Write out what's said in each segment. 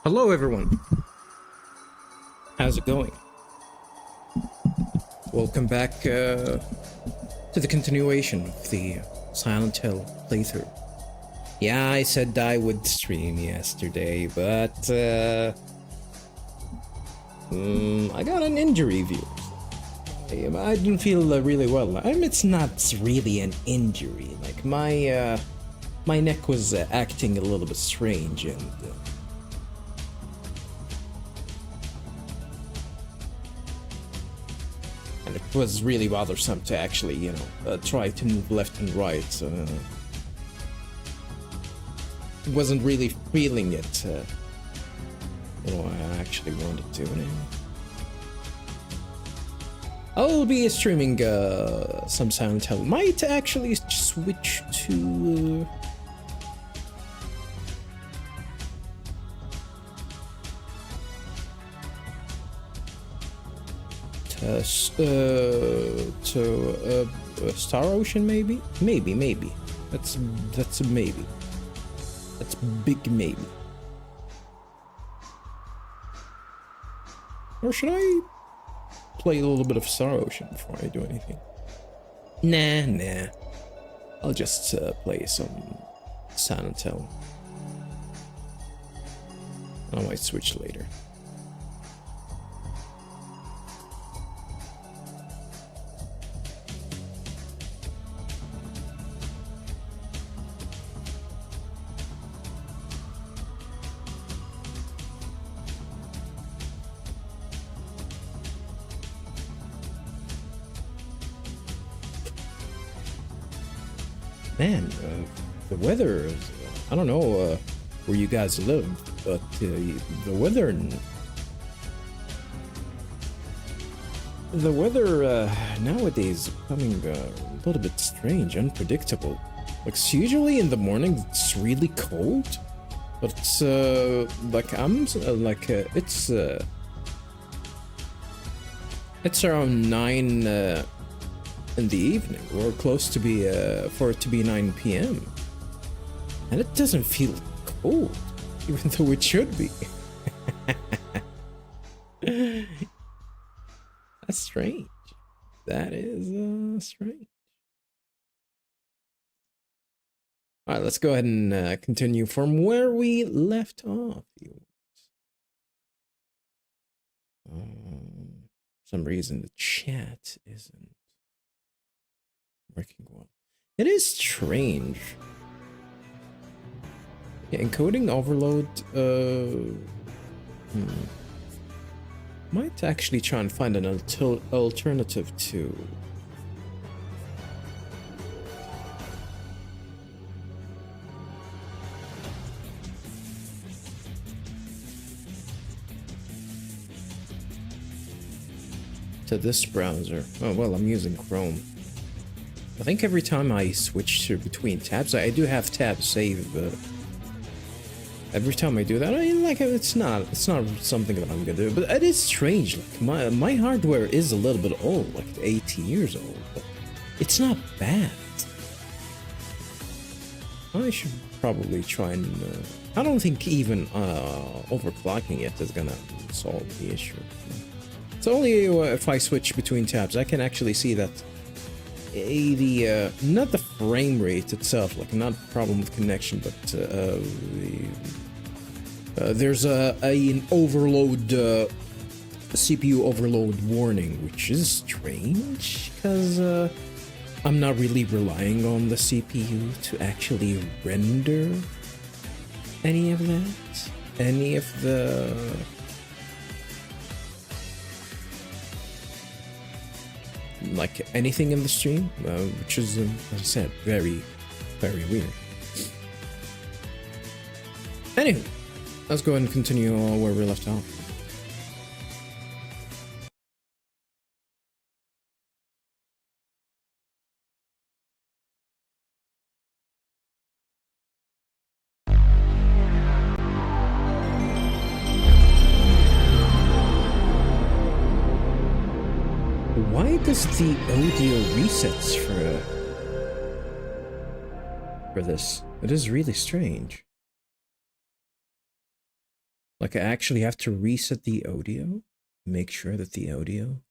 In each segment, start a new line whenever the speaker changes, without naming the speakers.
Hello everyone, how's it going? Welcome back to the continuation of the Silent Hill playthrough. Yeah, I said I would stream yesterday, but I got an injury, viewers. I didn't feel really well. It's not really an injury. Like my neck was acting a little bit strange, and it was really bothersome to actually, try to move left and right. Wasn't really feeling it. I actually wanted to. Anyway. I'll be streaming some Silent Hill. Might actually switch to. Star Ocean, maybe. That's a maybe. That's big maybe. Or should I play a little bit of Star Ocean before I do anything? Nah. I'll just play some Silent Hill. I might switch later. Man, the weather is, I don't know where you guys live, but the weather nowadays is becoming a little bit strange, unpredictable. Like, usually in the morning it's really cold, but it's it's around 9 in the evening, or close to be for it to be 9 p.m. and it doesn't feel cold, even though it should be. That's strange. That is strange. All right, let's go ahead and continue from where we left off. For some reason the chat isn't working well. It is strange. Yeah, encoding overload. Might actually try and find an alternative to. To this browser. Oh well, I'm using Chrome. I think every time I switch between tabs, I do have tabs saved, but every time I do that, it's not something that I'm gonna do. But it is strange. Like my hardware is a little bit old, like 18 years old, but it's not bad. I should probably try and. I don't think even overclocking it is gonna solve the issue. It's only if I switch between tabs, I can actually see that. Not the frame rate itself, like not a problem with connection, but there's an overload, CPU overload warning, which is strange because I'm not really relying on the CPU to actually render any of that, any of the. Like anything in the stream, which is, as I said, very, very weird. Anyway, let's go ahead and continue where we left off. Why does the audio resets for this? It is really strange. Like I actually have to reset the audio, make sure that the audio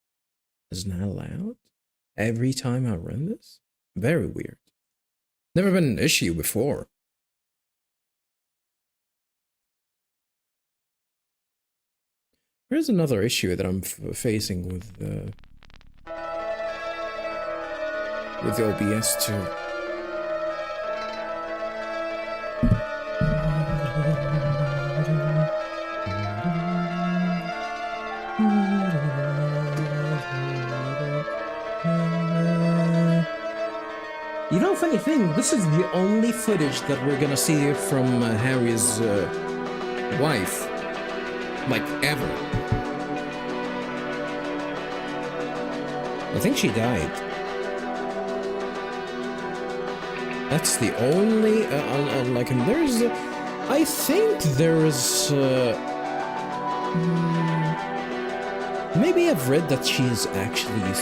is not loud every time I run this. Very weird. Never been an issue before. Here's another issue that I'm facing with OBS too. You know, funny thing, this is the only footage that we're gonna see from Harry's wife, like, ever. I think she died. That's the only, like, and there's, I think there's, maybe I've read that she's actually,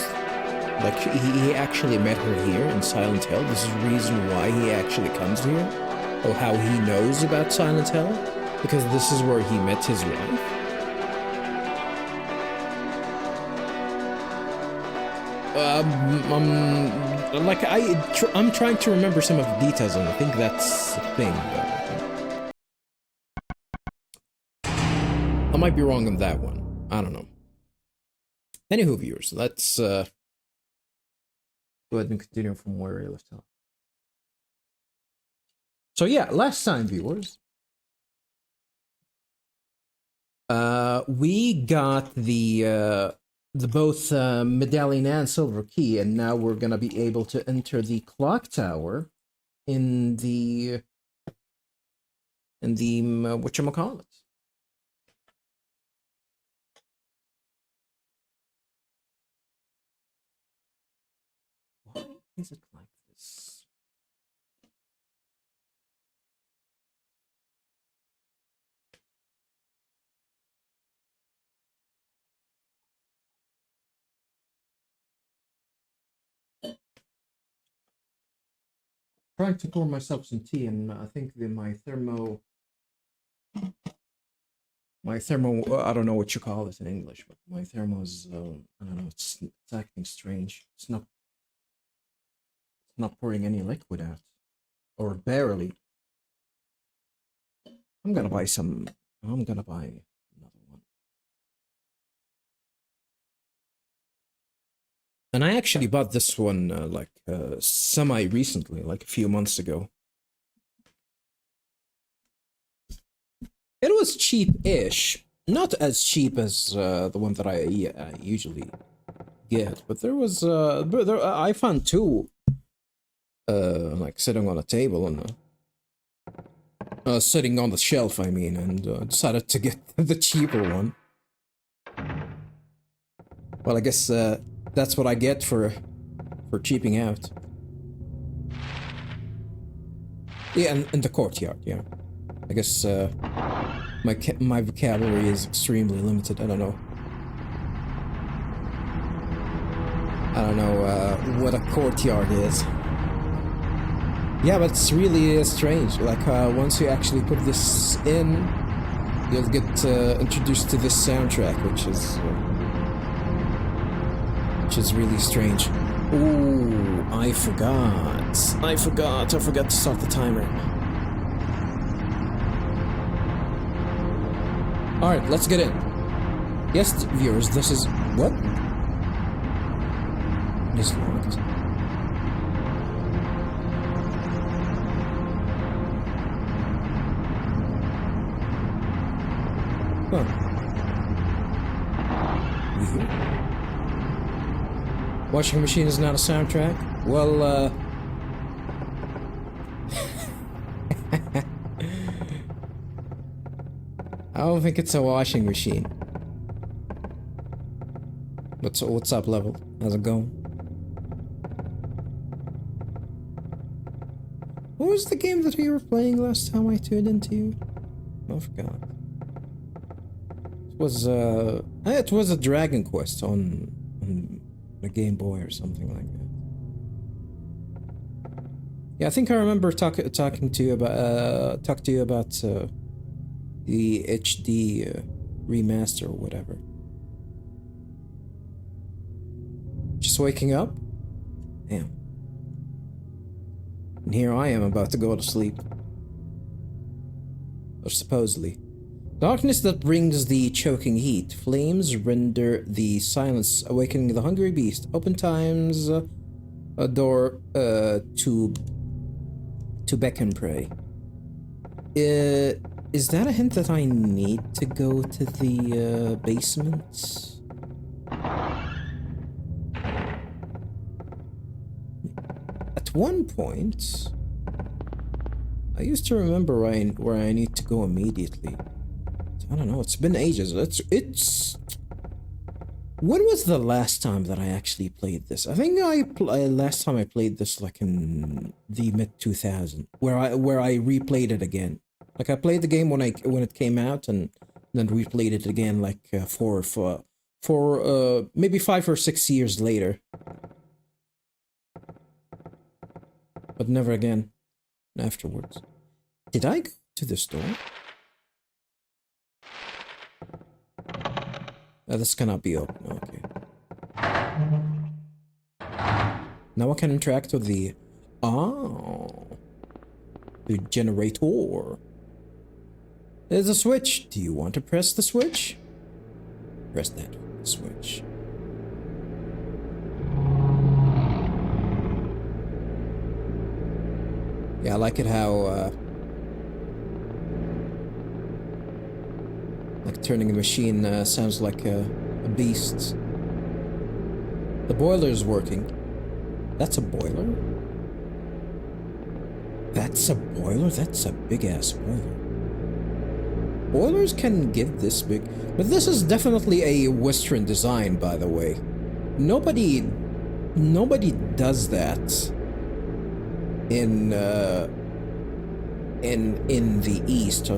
like, he actually met her here in Silent Hill. This is the reason why he actually comes here, or how he knows about Silent Hill, because this is where he met his wife. Like, I'm trying to remember some of the details, and I think that's the thing. I might be wrong on that one. I don't know. Anywho, viewers, let's go ahead and continue from where we left off. So yeah, last time, viewers, we got the both medallion and silver key, and now we're gonna be able to enter the clock tower in the whatchamacallit. Why is it like this? Trying to pour myself some tea, and I think my thermo, I don't know what you call it in English, but my thermo is, I don't know, it's acting strange. It's not pouring any liquid out, or barely. I'm gonna buy another one. And I actually bought this one semi-recently, like a few months ago. It was cheap-ish. Not as cheap as the one that I usually get, but there was I found two like sitting on a table and sitting on the shelf, I mean, and decided to get the cheaper one. Well, I guess that's what I get for cheaping out. Yeah, in the courtyard, yeah. I guess my vocabulary is extremely limited. I don't know what a courtyard is. Yeah, but it's really strange. Like once you actually put this in, you'll get introduced to this soundtrack, which is really strange. Ooh, I forgot to start the timer. Alright, let's get in. Yes, viewers, this is... What? This locked. Huh. Weird. Washing machine is not a soundtrack? Well, I don't think it's a washing machine. What's up, Level? How's it going? What was the game that we were playing last time I tuned into you? I forgot. It was a Dragon Quest on a Game Boy or something like that. Yeah, I think I remember talking to you about the HD remaster or whatever. Just waking up? Damn. And here I am about to go to sleep. Or supposedly. Darkness that brings the choking heat. Flames render the silence, awakening the hungry beast. Open times a door to beck and pray. Is that a hint that I need to go to the basement? At one point, I used to remember where I need to go immediately. I don't know, it's been ages. It's... When was the last time that I actually played this? I think last time I played this like in the mid-2000s, where I replayed it again. Like I played the game when it came out and then replayed it again like for maybe 5 or 6 years later. But never again afterwards. Did I go to this door? This cannot be open. Okay. Now I can interact with the... Oh. The generator. There's a switch. Do you want to press the switch? Press that switch. Yeah, I like it how... like turning the machine sounds like a beast. The boiler's working. That's a boiler? That's a boiler? That's a big-ass boiler. Boilers can get this big. But this is definitely a Western design, by the way. Nobody does that in the East,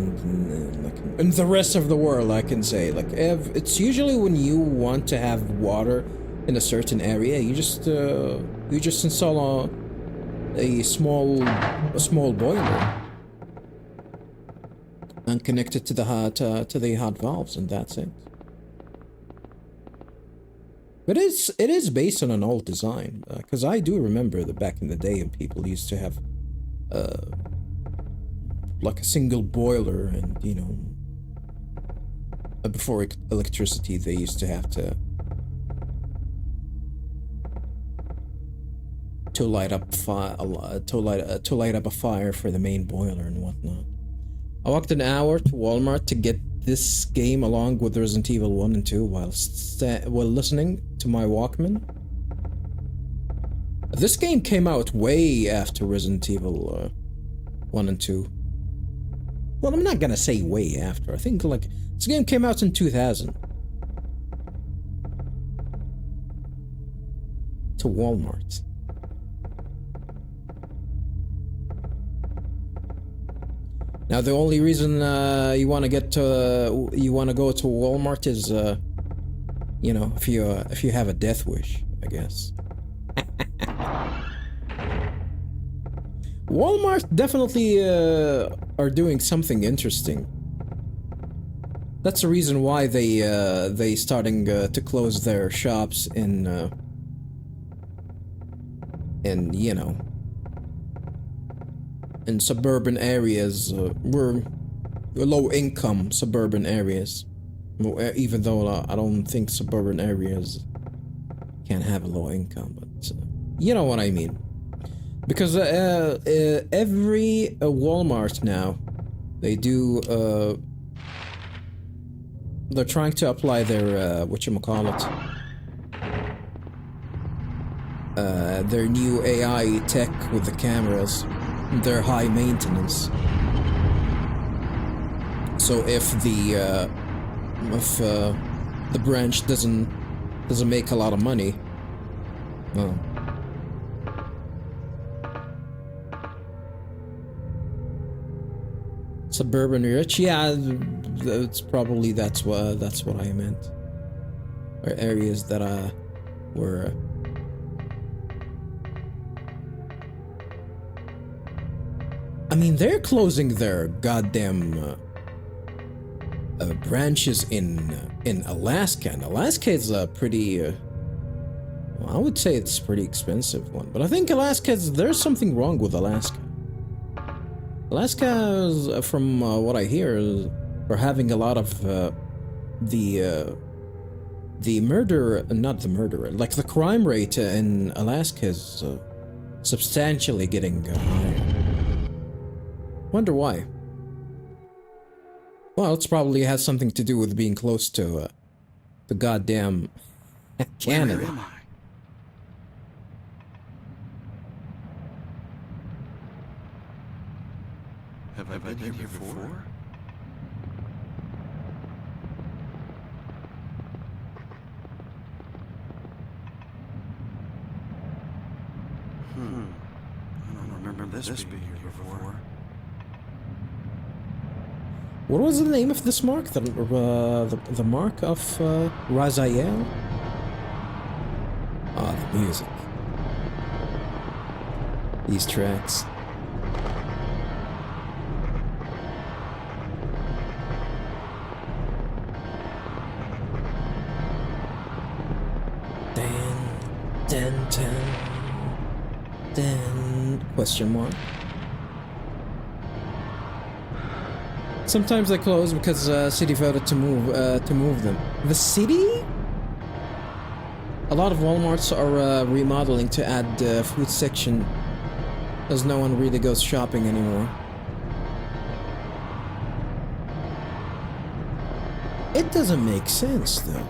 in the rest of the world, I can say. Like, it's usually when you want to have water in a certain area, you just install a small boiler and connect it to the hot valves, and that's it. But it is based on an old design, because I do remember that back in the day, people used to have like a single boiler, and you know, before electricity, they used to have to light up a fire for the main boiler and whatnot. I walked an hour to Walmart to get this game along with Resident Evil 1 and 2 while listening to my Walkman. This game came out way after Resident Evil 1 and 2. Well, I'm not gonna say way after. I think like this game came out in 2000. To Walmart. Now the only reason you want to go to Walmart is you know, if you have a death wish, I guess. Walmart definitely are doing something interesting. That's the reason why they starting to close their shops in you know, in suburban areas, we're low-income suburban areas. Even though I don't think suburban areas can have a low income, but you know what I mean. Because every Walmart now, they do. They're trying to apply their whatchamacallit, their new AI tech with the cameras. They're high maintenance. So if the branch doesn't make a lot of money, well, suburban rich, yeah, it's probably that's what I meant. Or areas that were. I mean, they're closing their goddamn branches in Alaska, and Alaska is a pretty well, I would say it's a pretty expensive one, but I think there's something wrong with Alaska. Alaska is, from what I hear, are having a lot of the murder, not the murderer, like the crime rate in Alaska is substantially getting higher. Wonder why? Well, it's probably has something to do with being close to the goddamn Canada.
Where am I? Have I been here before? I don't remember this being here before.
What was the name of this mark? The mark of Raziel? Ah, the music. These tracks. Dan, question mark. Sometimes they close because city voted to move them. The city? A lot of Walmarts are remodeling to add food section, as no one really goes shopping anymore. It doesn't make sense though.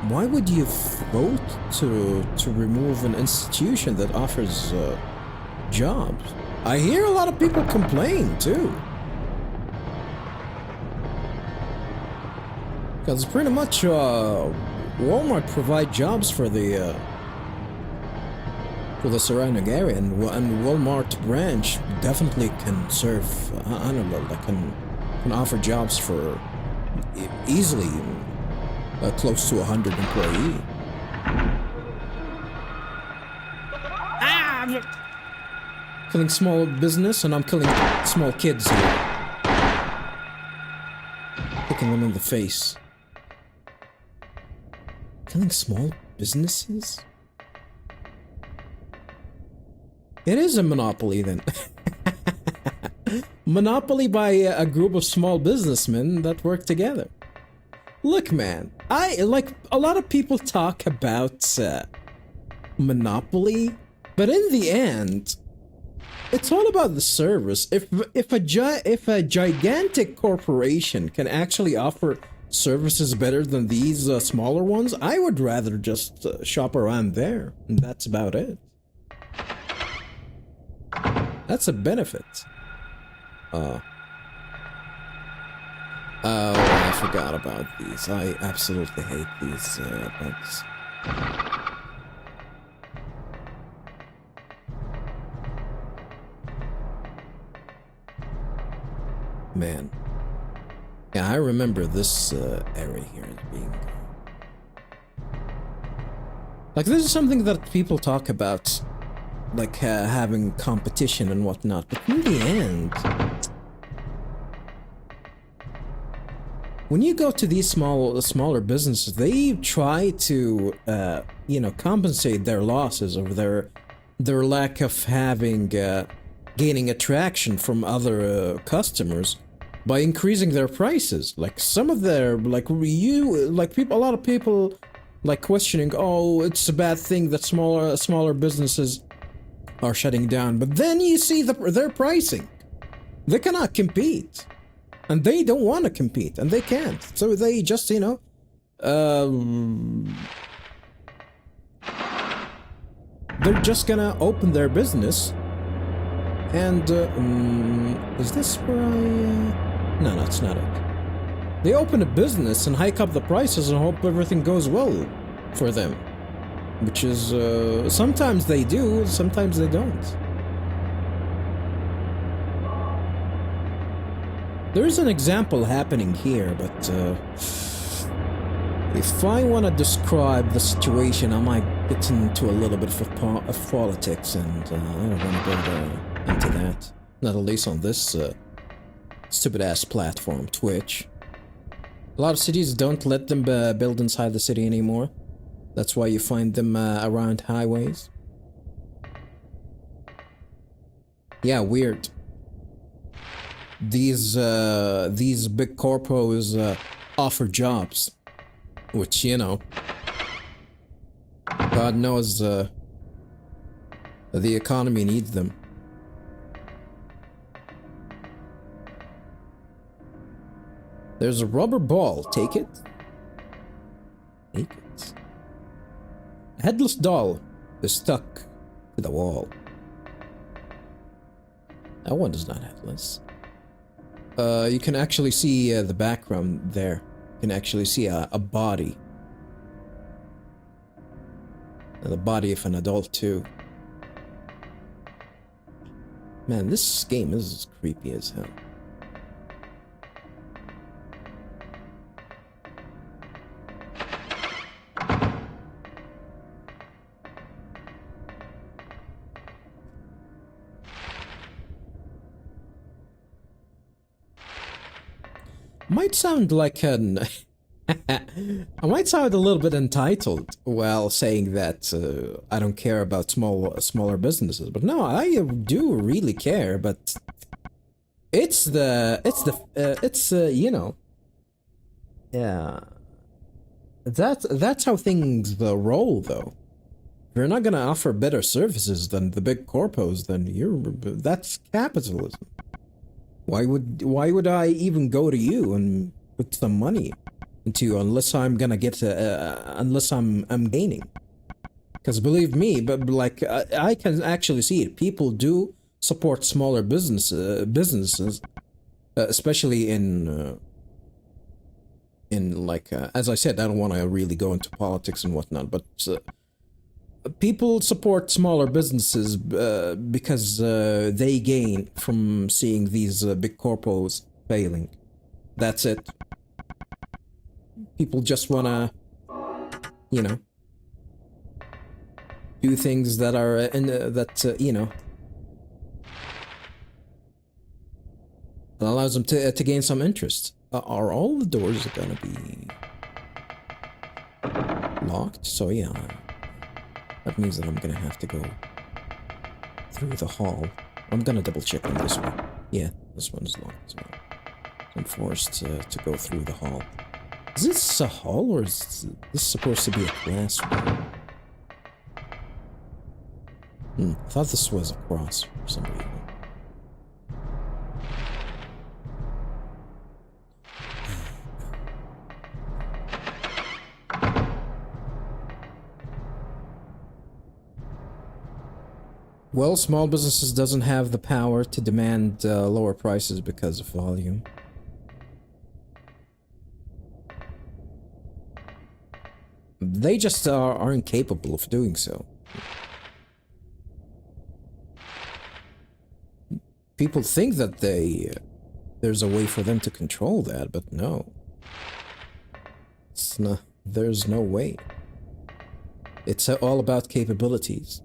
Why would you vote to remove an institution that offers jobs? I hear a lot of people complain too. Because pretty much Walmart provide jobs for the surrounding area, and Walmart branch definitely can serve. I don't know, like can offer jobs for easily close to 100 employees. Killing small business, and I'm killing small kids here. Kicking them in the face. Killing small businesses? It is a monopoly then. Monopoly by a group of small businessmen that work together. Look, man, I like a lot of people talk about monopoly, but in the end, it's all about the service. If a gigantic corporation can actually offer services better than these smaller ones, I would rather just shop around there, and that's about it. That's a benefit. Oh, I forgot about these. I absolutely hate these bugs. Man. Yeah, I remember this area here as being... Like, this is something that people talk about, like having competition and whatnot, but in the end... When you go to these smaller businesses, they try to, compensate their losses or their lack of having, gaining attraction from other customers by increasing their prices. Like some of their, a lot of people, like questioning, oh, it's a bad thing that smaller businesses are shutting down. But then you see their pricing. They cannot compete. And they don't want to compete, and they can't. So they just, they're just gonna open their business. And, is this where I... No, that's not it. They open a business and hike up the prices and hope everything goes well for them. Which is, sometimes they do, sometimes they don't. There is an example happening here, but if I want to describe the situation, I might get into a little bit of politics, and I don't want to go into that. Not at least on this stupid-ass platform, Twitch. A lot of cities don't let them build inside the city anymore. That's why you find them around highways. Yeah, weird. These big corpos offer jobs, which, you know, God knows the economy needs them. There's a rubber ball. Take it. Take it. A headless doll is stuck to the wall. That one is not headless. You can actually see the background there. You can actually see a body. And the body of an adult too. Man, this game is creepy as hell. Might sound like an... I might sound a little bit entitled while saying that I don't care about smaller businesses, but no, I do really care. But it's you know, yeah, that's how things roll though. If you're not gonna offer better services than the big corpos, then that's capitalism. Why would I even go to you and put some money into you unless I'm gonna get unless I'm gaining? Because believe me, but like I can actually see it. People do support smaller businesses, especially in like as I said, I don't want to really go into politics and whatnot, but people support smaller businesses because they gain from seeing these big corpos failing. That's it. People just wanna, you know, do things that are you know, that allows them to gain some interest. Are all the doors gonna be locked? So yeah. That means that I'm gonna have to go through the hall. I'm gonna double check on this one. Yeah, this one is locked as well. I'm forced to go through the hall. Is this a hall or is this supposed to be a classroom? I thought this was a cross for some reason. Well, small businesses doesn't have the power to demand lower prices because of volume. They just aren't capable of doing so. People think that there's a way for them to control that, but no. It's not, there's no way. It's all about capabilities.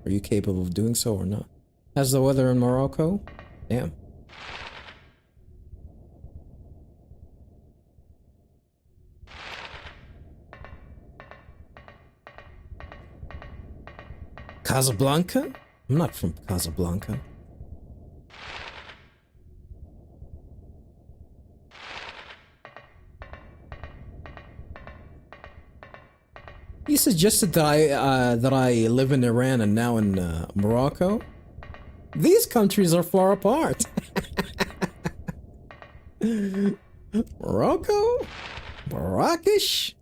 Are you capable of doing so or not? How's the weather in Morocco? Damn. Casablanca? I'm not from Casablanca. You suggested that I live in Iran and now in Morocco? These countries are far apart. Morocco? Marrakesh?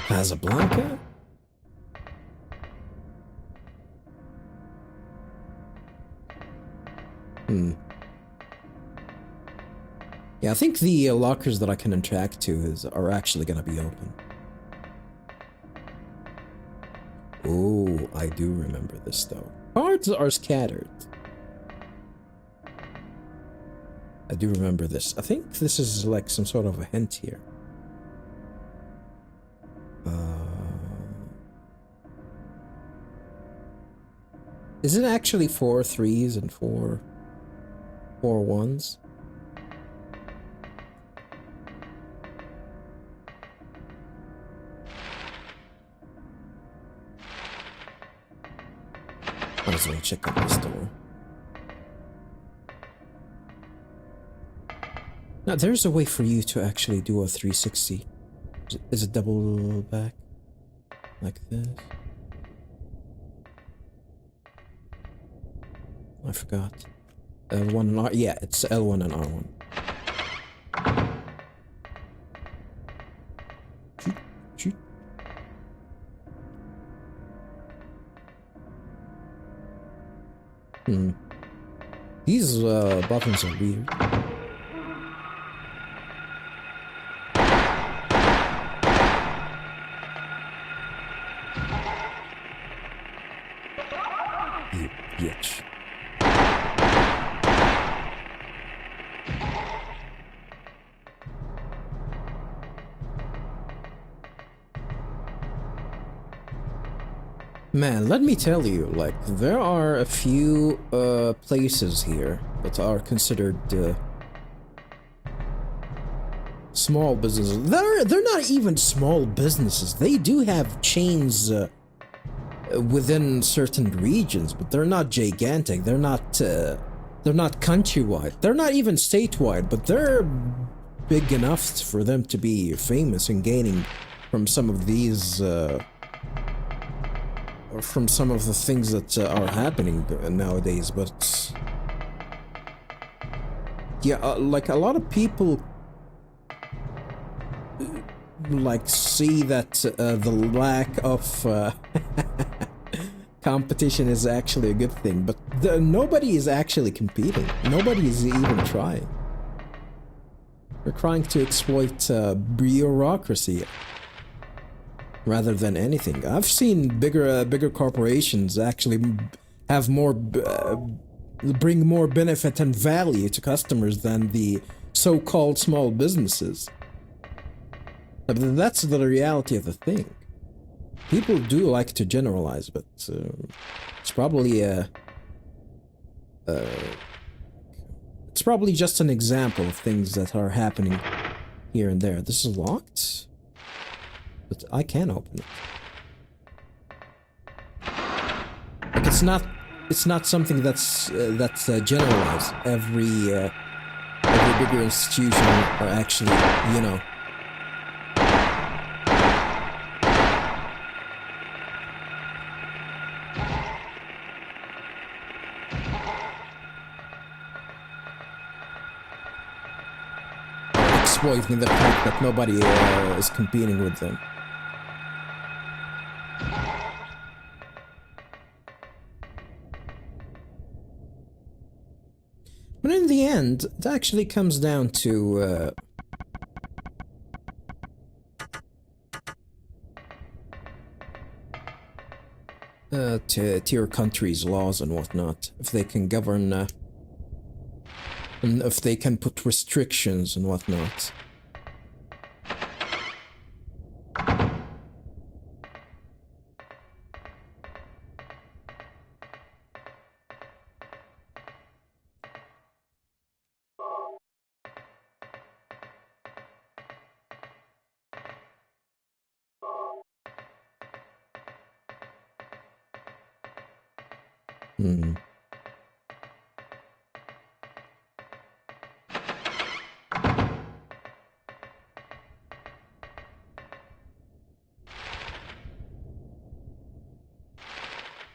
Casablanca? Yeah, I think the lockers that I can interact to are actually gonna be open. Oh, I do remember this though. Cards are scattered. I do remember this. I think this is like some sort of a hint here. Is it actually 4 3s and 4 1s? as well check out this door. Now, there's a way for you to actually do a 360. Is it double back? Like this? I forgot. L1 and R. Yeah, it's L1 and R1. Shoot, shoot. These buttons are weird. You bitch. Man, let me tell you, like, there are a few places here that are considered small businesses. They're not even small businesses. They do have chains within certain regions, but they're not gigantic. They're not countrywide. They're not even statewide, but they're big enough for them to be famous and gaining from some of these or from some of the things that are happening nowadays. But yeah, like a lot of people like see that the lack of competition is actually a good thing, but nobody is actually competing. Nobody is even trying. They're trying to exploit bureaucracy rather than anything. I've seen bigger corporations actually have more bring more benefit and value to customers than the so-called small businesses. But that's the reality of the thing. People do like to generalize, but it's probably it's probably just an example of things that are happening here and there. This is locked, but I can open it. Like it's not something that's generalized. Every bigger institution are actually, you know, exploiting the fact that nobody is competing with them. But in the end, it actually comes down to your country's laws and whatnot. If they can govern, and if they can put restrictions and whatnot.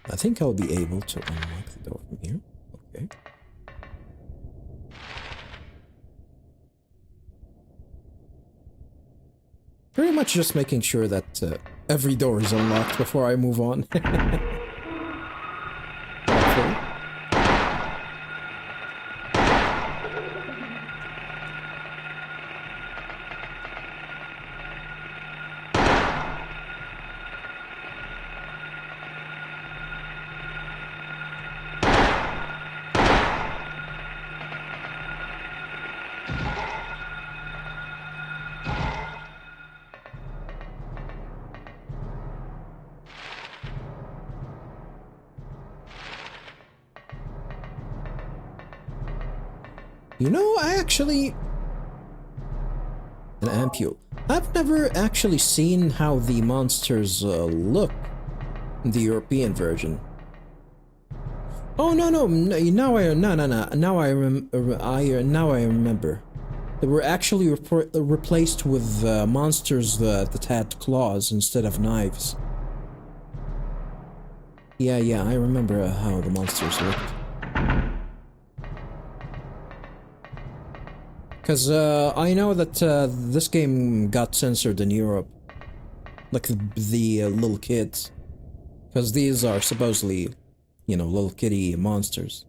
I think I'll be able to unlock the door from here. Okay. Pretty much just making sure that every door is unlocked before I move on. Okay. You know, I actually... An ampule. I've never actually seen how the monsters look in the European version. Oh no, now I now I remember. They were actually replaced with monsters that had claws instead of knives. Yeah, I remember how the monsters looked. Because I know that this game got censored in Europe. Like the little kids. Because these are supposedly, you know, little kitty monsters.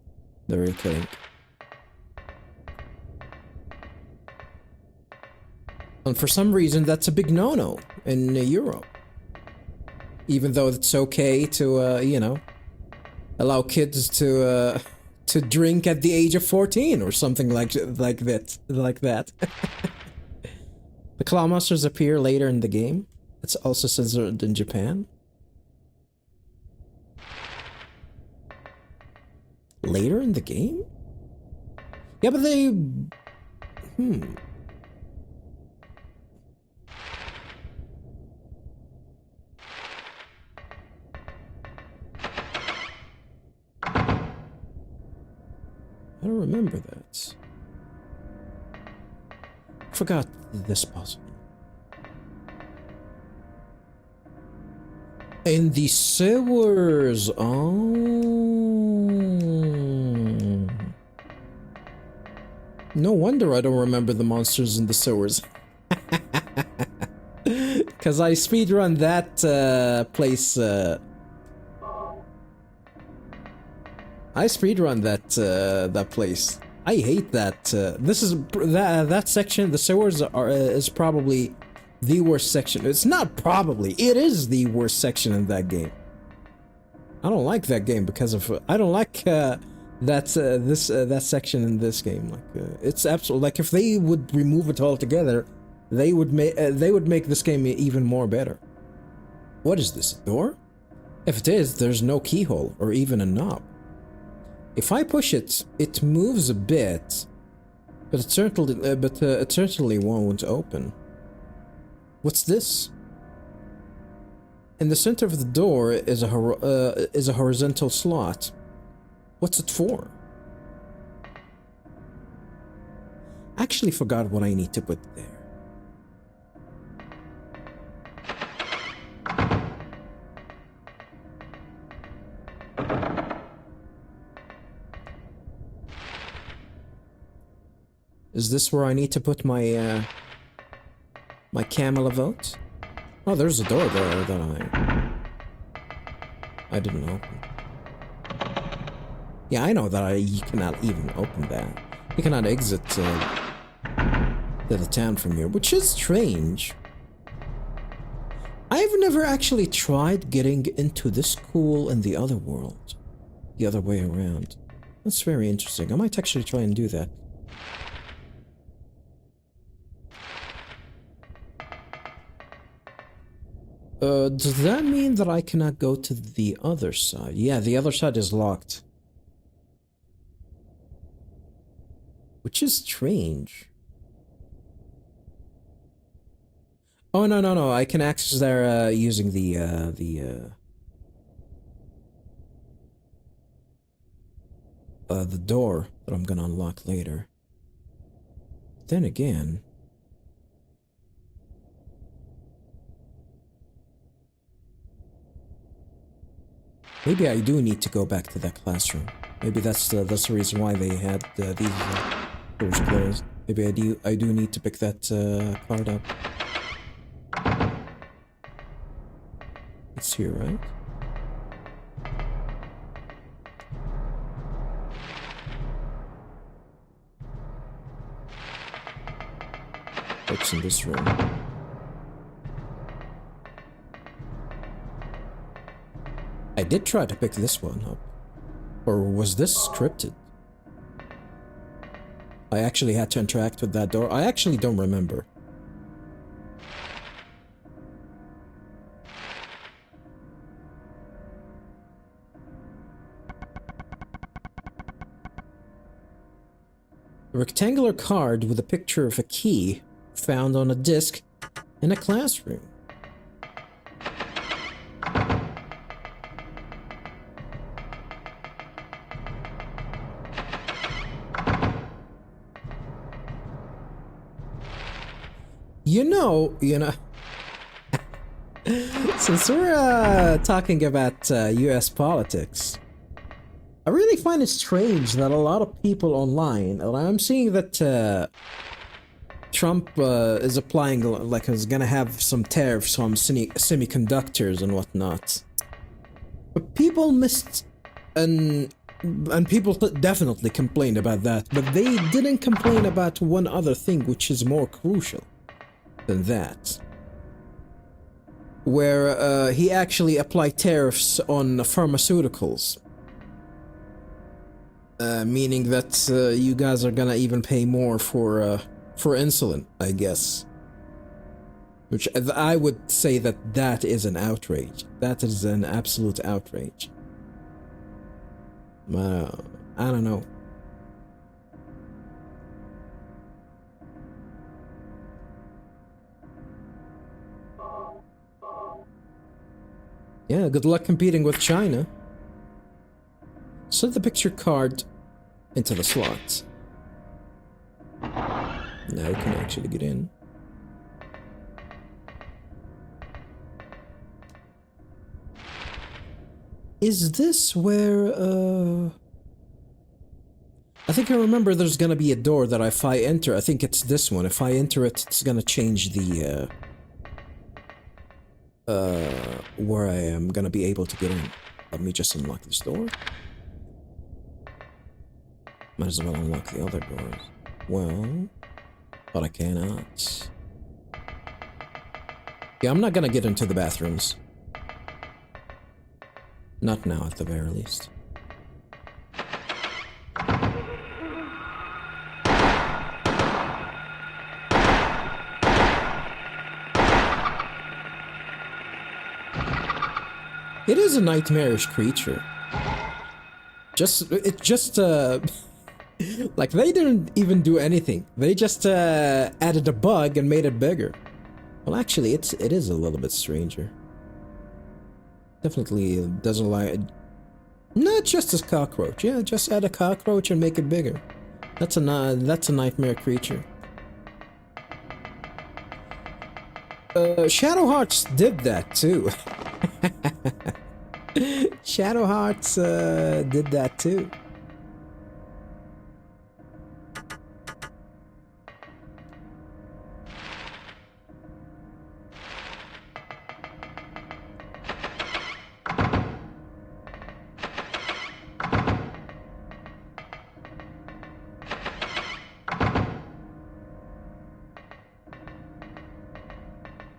They're killing. And for some reason, that's a big no-no in Europe. Even though it's okay to, you know, allow kids to drink at the age of 14 or something like that. The claw monsters appear later in the game. It's also censored in Japan. Later in the game? Yeah, but they... I don't remember that. Forgot this puzzle. In the sewers. Oh. No wonder I don't remember the monsters in the sewers. Because I speedrun that place. I speedrun that place. I hate that. This is that section. The sewers is probably the worst section. It's not probably. It is the worst section in that game. I don't like that game because of. I don't like that section in this game. Like it's absolutely like if they would remove it altogether, they would make this game even more better. What is this, a door? If it is, there's no keyhole or even a knob. If I push it, it moves a bit, but it certainly won't open. What's this? In the center of the door is a horizontal slot. What's it for? I actually forgot what I need to put there. Is this where I need to put my my camel vote? Oh, there's a door there that I didn't open. Yeah, I know that you cannot even open that. You cannot exit the town from here, which is strange. I've never actually tried getting into this school in the other world, the other way around. That's very interesting. I might actually try and do that. Does that mean that I cannot go to the other side? Yeah, the other side is locked. Which is strange. Oh, no, I can access there, using the door that I'm gonna unlock later. Then again... Maybe I do need to go back to that classroom. Maybe that's the reason why they had these doors closed. Maybe I do need to pick that card up. It's here, right? It's in this room. I did try to pick this one up. Or was this scripted? I actually had to interact with that door. I actually don't remember. A rectangular card with a picture of a key found on a disc in a classroom. You know, since we're talking about US politics, I really find it strange that a lot of people online, and I'm seeing that Trump is applying, like, is gonna have some tariffs on semiconductors and whatnot. But people missed, and people definitely complained about that, but they didn't complain about one other thing which is more crucial than that. Where he actually applied tariffs on pharmaceuticals. Meaning that you guys are gonna even pay more for insulin, I guess. Which I would say that is an outrage. That is an absolute outrage. I don't know. Yeah, good luck competing with China. Set the picture card into the slot. Now you can actually get in. Is this where, I think I remember there's gonna be a door that if I enter, I think it's this one. If I enter it, it's gonna change the, where I am gonna be able to get in. Let me just unlock this door. Might as well unlock the other doors. Well, but I cannot. Yeah, I'm not gonna get into the bathrooms. Not now, at the very least. It is a nightmarish creature. Like, they didn't even do anything. They just added a bug and made it bigger. Well, actually, it is a little bit stranger. Definitely doesn't like... Not just a cockroach. Yeah, just add a cockroach and make it bigger. That's a nightmare creature. Shadow Hearts did that too. Shadow Hearts did that too.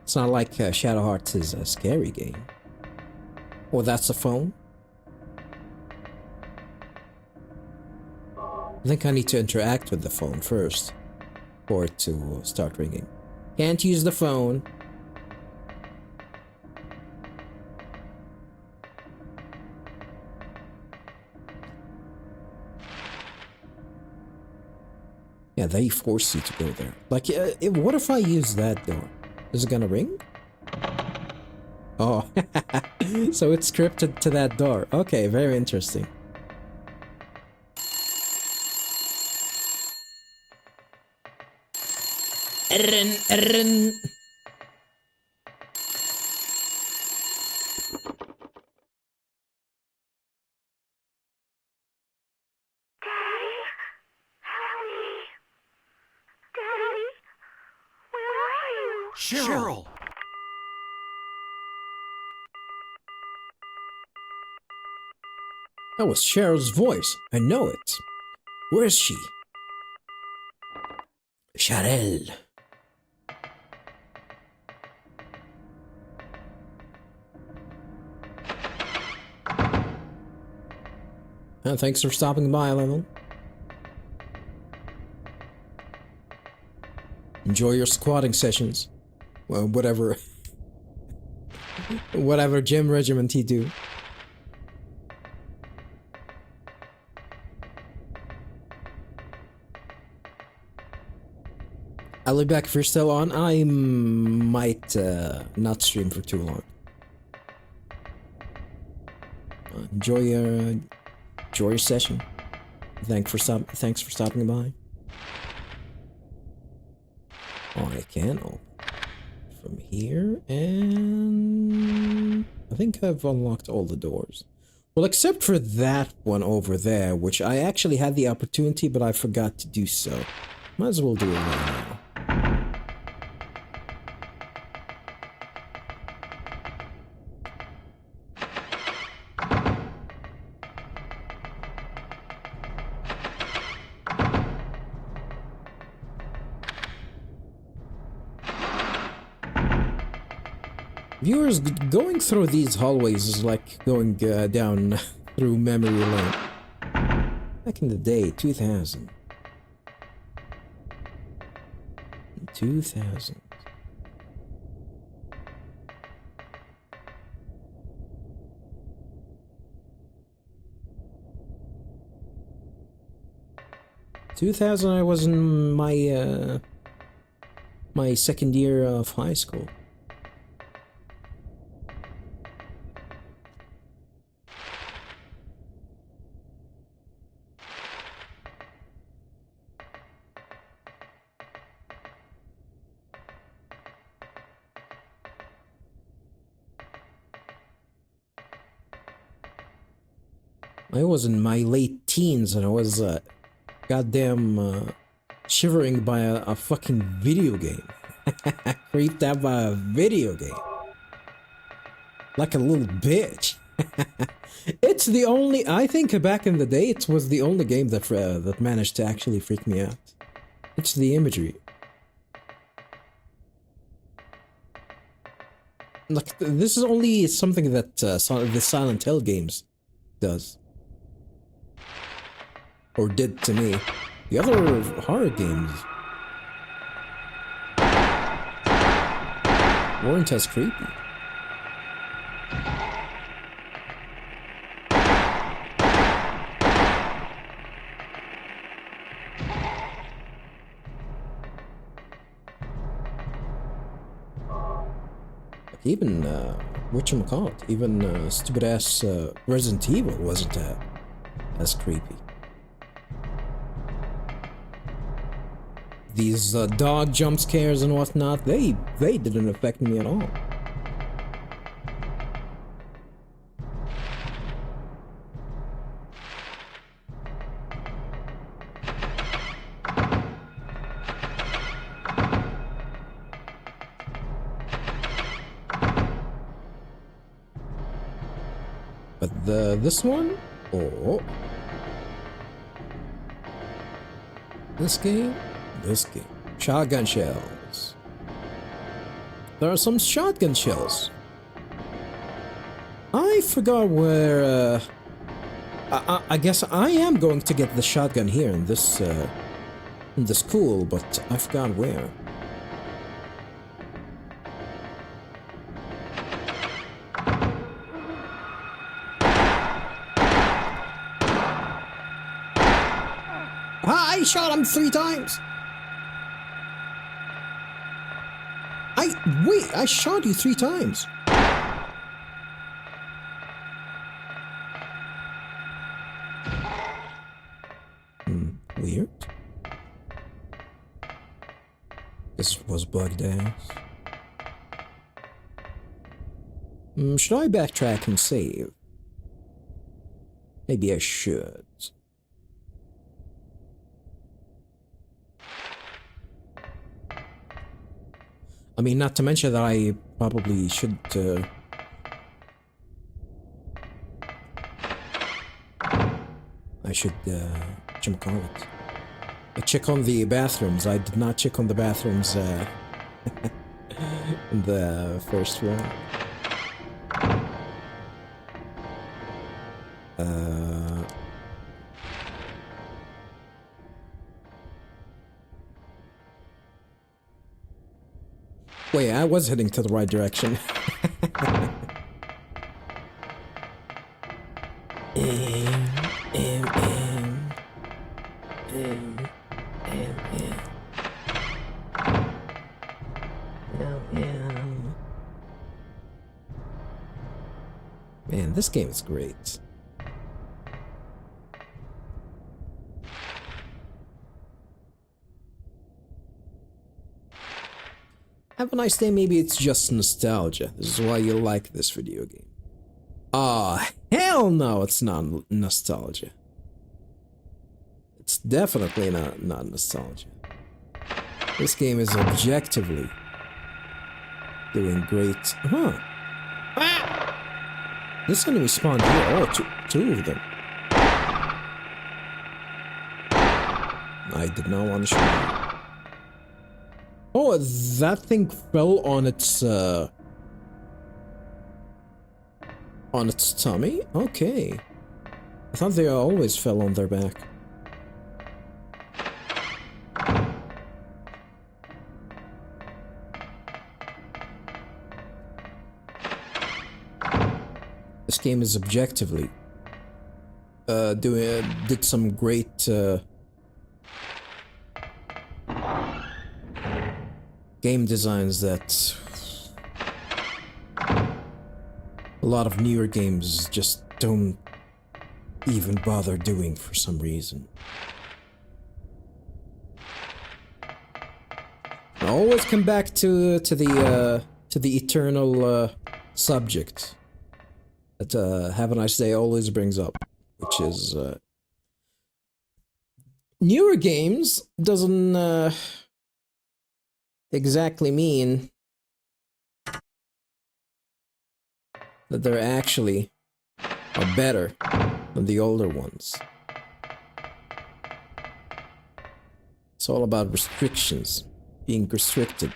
It's not like Shadow Hearts is a scary game. Oh, that's a phone? I think I need to interact with the phone first for it to start ringing. Can't use the phone. Yeah, they force you to go there. Like, what if I use that door? Is it gonna ring? Oh, so it's scripted to that door. Okay, very interesting.
Cheryl!
That was Cheryl's voice. I know it. Where is she? Cheryl. Thanks for stopping by, Level. Enjoy your squatting sessions. Well, whatever gym regiment you do. I'll be back if you're still on. I might not stream for too long. Enjoy your session. Thanks for stopping by. Oh, I can. Oh. from here, and I think I've unlocked all the doors. Well, except for that one over there, which I actually had the opportunity, but I forgot to do so. Might as well do it right now. Viewers, going through these hallways is like going down through memory lane. Back in the day, 2000. 2000. I was in my my second year of high school. I was in my late teens and I was goddamn shivering by a fucking video game. Creeped out by a video game. Like a little bitch. It's the only, I think back in the day it was the only game that that managed to actually freak me out. It's the imagery. Like, this is only something that the Silent Hill games does. Or did to me. The other horror games weren't as creepy. Like even, whatchamacallit, even stupid ass Resident Evil wasn't as creepy. These dog jump scares and whatnot, they didn't affect me at all. But this one? Oh. This game? Shotgun shells. There are some shotgun shells. I forgot where, I guess I am going to get the shotgun here in this pool, but I forgot where. I shot him 3 times! Wait, I shot you 3 times! Weird. This was bugged out. Should I backtrack and save? Maybe I should. I mean, not to mention that I probably should, whatchamacallit? Check on the bathrooms. I did not check on the bathrooms, in the first one. Wait, I was heading to the right direction. Man, this game is great. Have a nice day. Maybe it's just nostalgia. This is why you like this video game. Ah, hell no, it's not nostalgia. It's definitely not nostalgia. This game is objectively doing great. Huh. Ah! This enemy spawned here. Oh, two of them. I did not want to shoot him. Oh, that thing fell on its tummy? Okay. I thought they always fell on their back. This game is objectively did some great game designs that a lot of newer games just don't even bother doing for some reason. I always come back to the eternal subject that Have a Nice Day always brings up, which is newer games doesn't exactly mean that they're actually are better than the older ones. It's all about restrictions, being restricted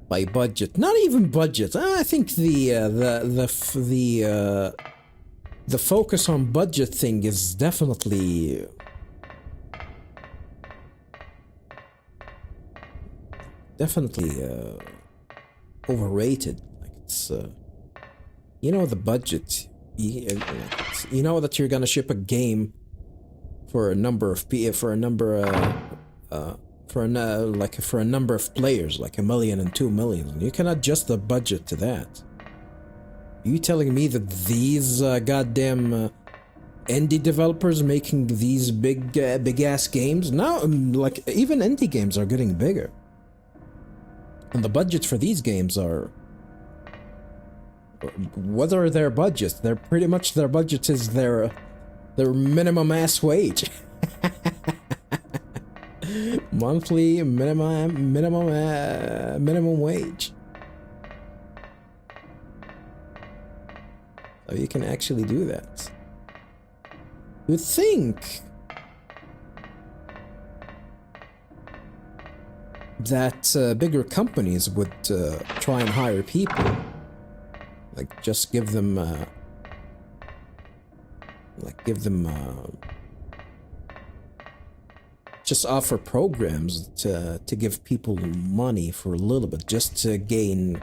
by budget. Not even budget. I think the focus on budget thing is definitely overrated. Like it's you know, the budget. You know that you're gonna ship a game for a number of for a number of players, like 1 million and 2 million. You can adjust the budget to that. Are you telling me that these goddamn indie developers making these big ass games now, like even indie games are getting bigger, and the budget for these games are, what are their budgets? They're pretty much, their budget is their minimum ass wage. Monthly minimum wage. So you can actually do that. You'd think that bigger companies would try and hire people, like just give them just offer programs to give people money for a little bit, just to gain,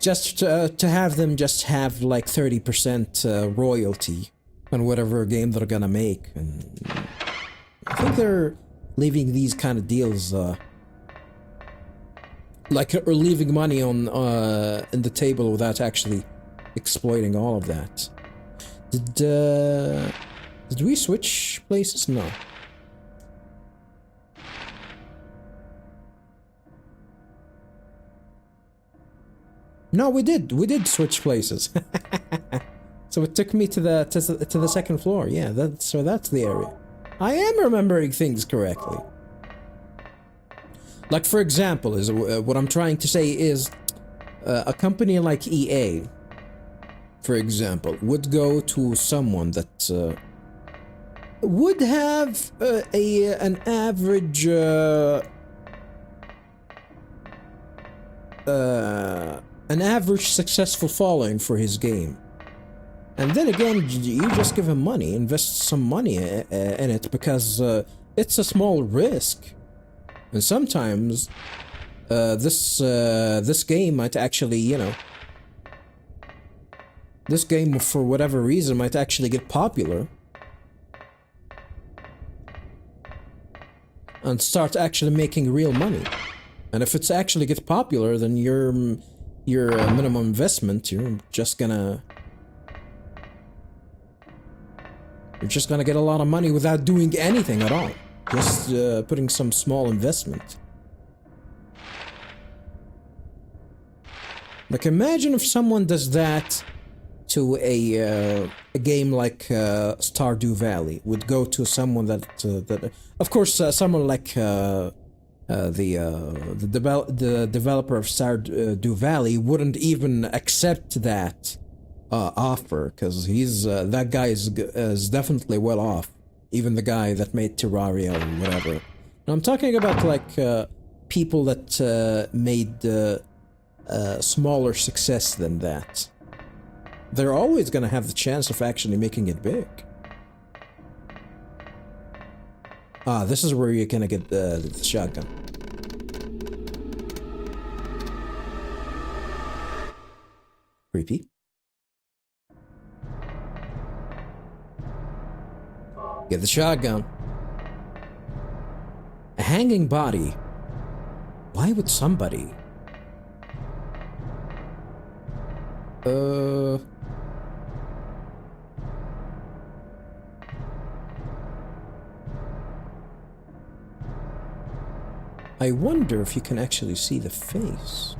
just to have them just have like 30% royalty on whatever game they're gonna make. And I think they're leaving these kind of deals like, or leaving money on in the table without actually exploiting all of that. Did we switch places? No. No, we did switch places. So it took me to the second floor. Yeah, that's the area. I am remembering things correctly. Like, for example, is what I'm trying to say is a company like EA, for example, would go to someone that would have an average successful following for his game. And then again, you just give him money, invest some money in it, because it's a small risk. And sometimes this game might actually, you know, this game for whatever reason might actually get popular and start actually making real money. And if it's actually gets popular, then your minimum investment, you're just gonna get a lot of money without doing anything at all. Just putting some small investment. Like, imagine if someone does that to a game like Stardew Valley. Would go to someone that of course, someone like the developer of Stardew Valley wouldn't even accept that offer, because he's that guy is definitely well off. Even the guy that made Terraria or whatever. And I'm talking about like people that made smaller success than that. They're always gonna have the chance of actually making it big. Ah, this is where you're gonna get the shotgun. Creepy. Get the shotgun. A hanging body. Why would somebody? I wonder if you can actually see the face.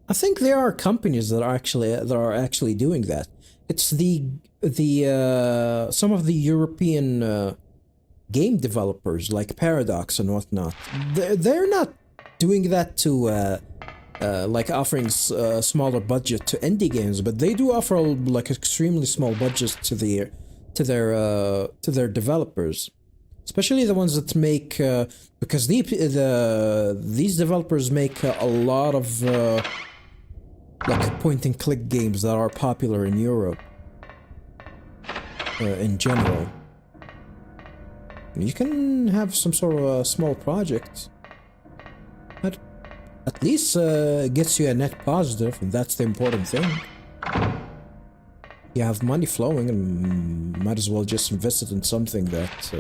I think there are companies that are actually doing that. It's the some of the European game developers like Paradox and whatnot. They're not doing that to like offering smaller budget to indie games, but they do offer like extremely small budgets to their developers, especially the ones that make because these developers make a lot of like point-and-click games that are popular in Europe in general. You can have some sort of a small project that at least gets you a net positive, and that's the important thing. You have money flowing, and might as well just invest it in something that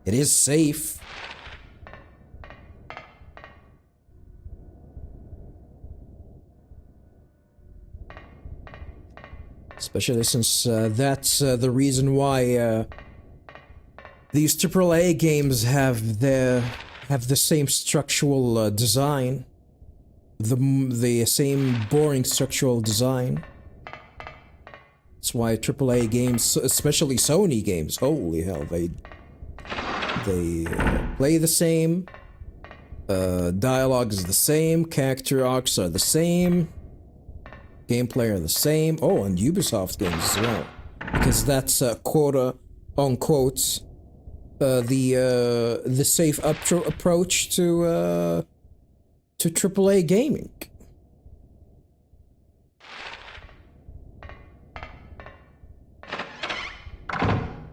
it is safe. Especially since that's the reason why these AAA games have the same structural design, the same boring structural design. That's why AAA games, especially Sony games, holy hell, they play the same, dialogue is the same, character arcs are the same, gameplay are the same. Oh, and Ubisoft games as well, because that's quote unquote the safe approach to AAA gaming.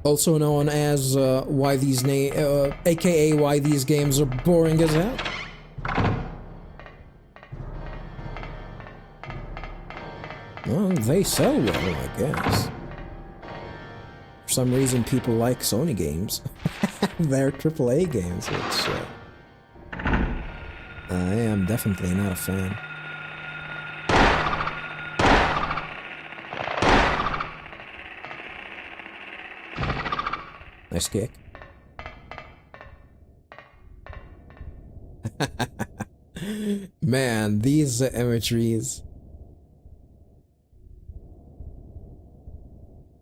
Also known as why these aka why these games are boring as hell. Well, they sell well, I guess. For some reason, people like Sony games. They're AAA games, which I am definitely not a fan. Nice kick. Man, these imageries.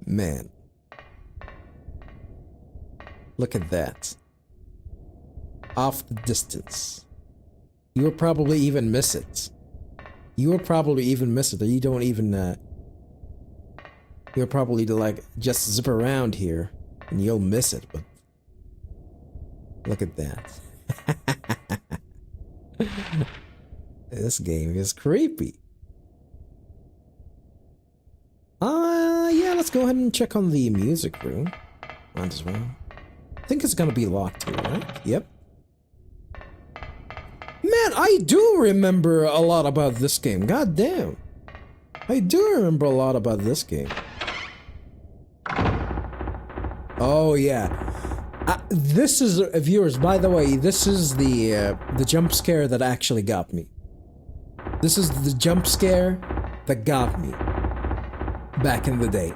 Man. Look at that. Off the distance. You will probably even miss it. You will probably even miss it, or you don't even, you'll probably like just zip around here and you'll miss it, but look at that. This game is creepy. Yeah, let's go ahead and check on the music room. Might as well. I think it's gonna be locked here, right? Yep. Man, I do remember a lot about this game. God damn. I do remember a lot about this game. Oh yeah. This is, viewers, by the way, this is the jump scare that actually got me. This is the jump scare that got me back in the day.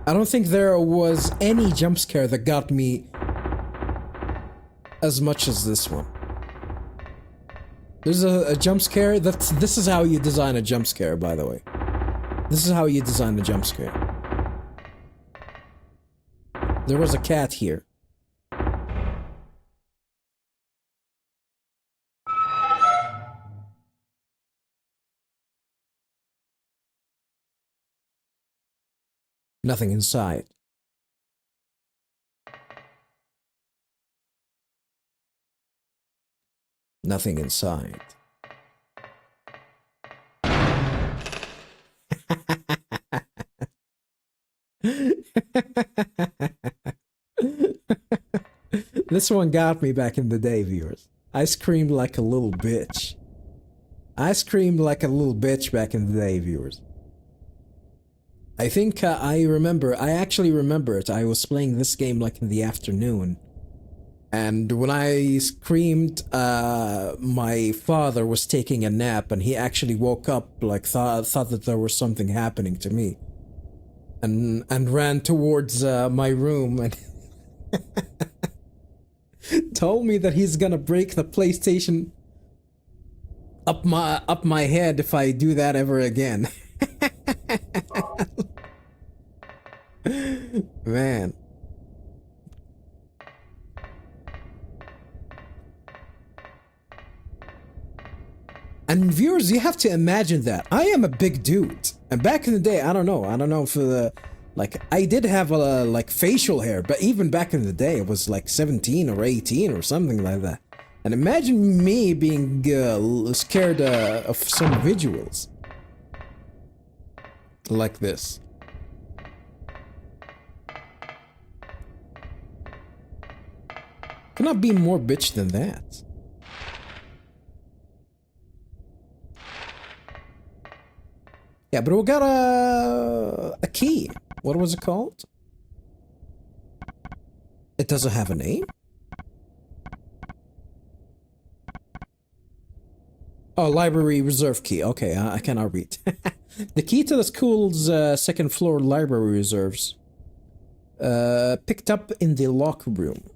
I don't think there was any jump scare that got me as much as this one. There's a jump scare this is how you design a jump scare, by the way. This is how you design a jump scare. There was a cat here. Nothing inside. Nothing inside. This one got me back in the day, viewers. I screamed like a little bitch. I screamed like a little bitch back in the day, viewers. I think I actually remember it. I was playing this game like in the afternoon. And when I screamed, my father was taking a nap and he actually woke up, like thought that there was something happening to me. And ran towards my room and told me that he's gonna break the PlayStation up my head if I do that ever again. Man. And viewers, you have to imagine that. I am a big dude. And back in the day, I don't know if like, I did have like facial hair, but even back in the day, it was like 17 or 18 or something like that. And imagine me being scared of some visuals. Like this. Cannot be more bitch than that. Yeah, but we got a key. What was it called? It doesn't have a name? Oh, library reserve key. Okay, I cannot read. The key to the school's second floor library reserves. Picked up in the locker room.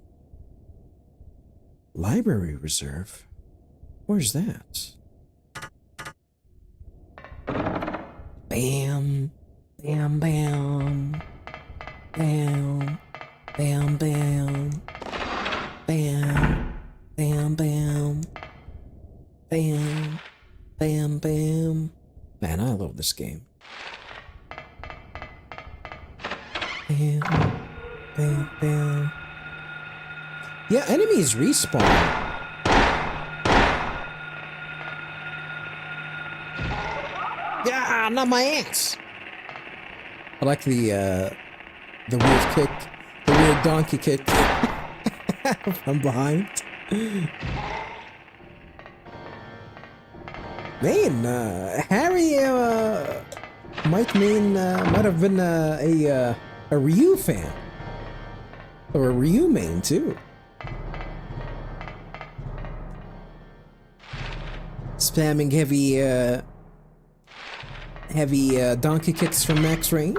Library reserve? Where's that? Bam, bam, bam, bam, bam, bam, bam, bam, bam, bam, bam, bam. Man, I love this game. Bam, bam, bam. Yeah, enemies respawn. Yeah, not my ass. I like the weird kick, the weird donkey kick from behind. Man, Harry might have been a Ryu fan, or a Ryu main too. Spamming heavy donkey kicks from max range.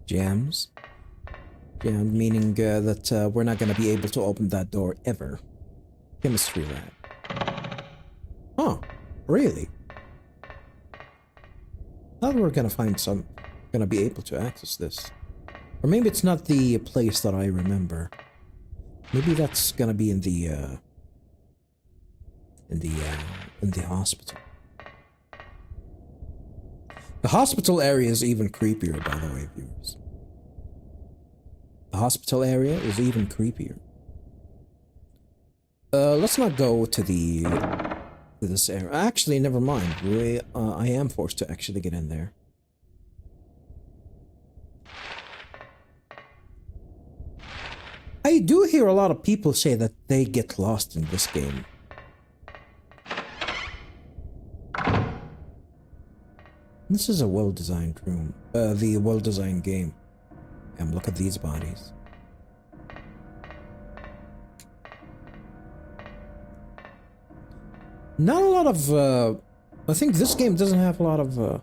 Jams. Jam meaning that we're not gonna be able to open that door ever. Chemistry lab. Huh, really? Thought we were gonna be able to access this. Or maybe it's not the place that I remember. Maybe that's gonna be in the hospital. The hospital area is even creepier, by the way, viewers. The hospital area is even creepier. Let's not go to the to this area. Actually, never mind. I am forced to actually get in there. I do hear a lot of people say that they get lost in this game. This is a well-designed room. The well-designed game. And look at these bodies. Not a lot of, I think this game doesn't have a lot of, oh,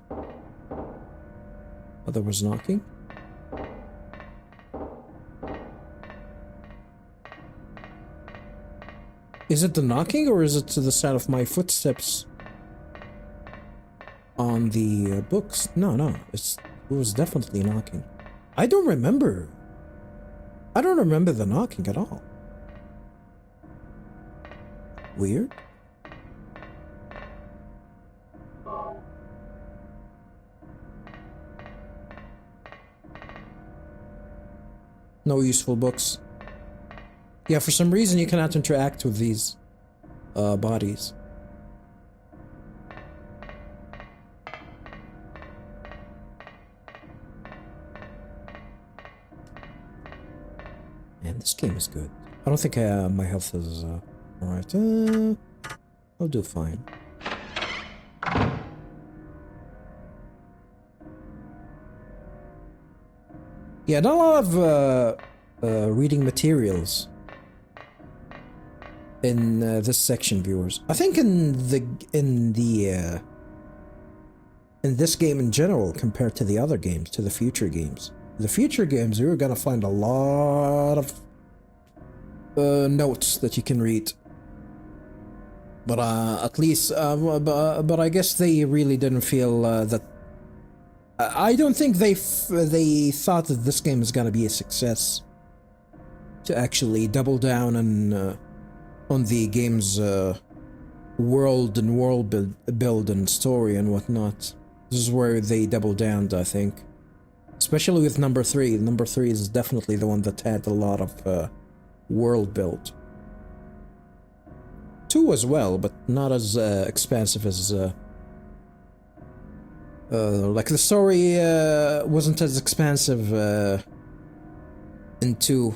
there was knocking? Is it the knocking, or is it to the sound of my footsteps on the books? No, it was definitely knocking. I don't remember the knocking at all. Weird. No useful books. Yeah, for some reason you cannot interact with these bodies. Man, this game is good. I don't think my health is alright. I'll do fine. Yeah, not a lot of reading materials in this section, viewers. I think in this game in general, compared to the other games, to the future games. The future games, you're gonna find a lot of notes that you can read. But at least, but I guess they really didn't feel that. I don't think they thought that this game is gonna be a success. To actually double down on the game's world build and story and whatnot. This is where they double down, I think. Especially with number 3. Number 3 is definitely the one that had a lot of world build. 2 as well, but not as expansive as... like the story wasn't as expansive in 2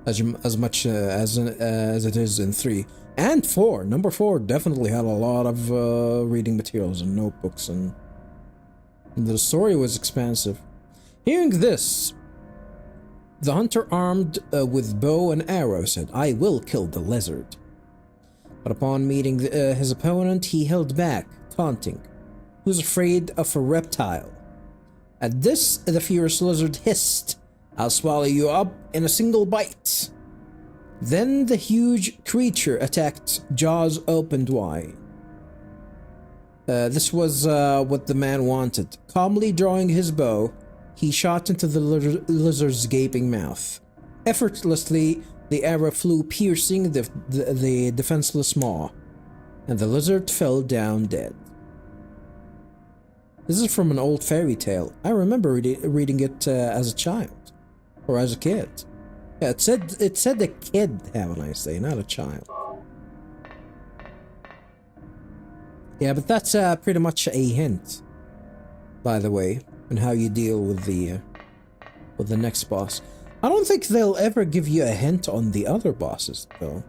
as much as it is in 3. And 4. Number 4 definitely had a lot of reading materials and notebooks, and the story was expansive. Hearing this, the hunter armed with bow and arrow said, "I will kill the lizard." But upon meeting his opponent, he held back, taunting, "Who's afraid of a reptile?" At this, the furious lizard hissed, "I'll swallow you up in a single bite." Then the huge creature attacked, jaws opened wide. This was what the man wanted. Calmly drawing his bow, he shot into the lizard's gaping mouth. Effortlessly, the arrow flew, piercing the defenseless maw, and the lizard fell down dead. This is from an old fairy tale. I remember reading it as a child, or as a kid. Yeah, it said a kid, have a nice day, not a child. Yeah, but that's pretty much a hint, by the way, on how you deal with the next boss. I don't think they'll ever give you a hint on the other bosses, though.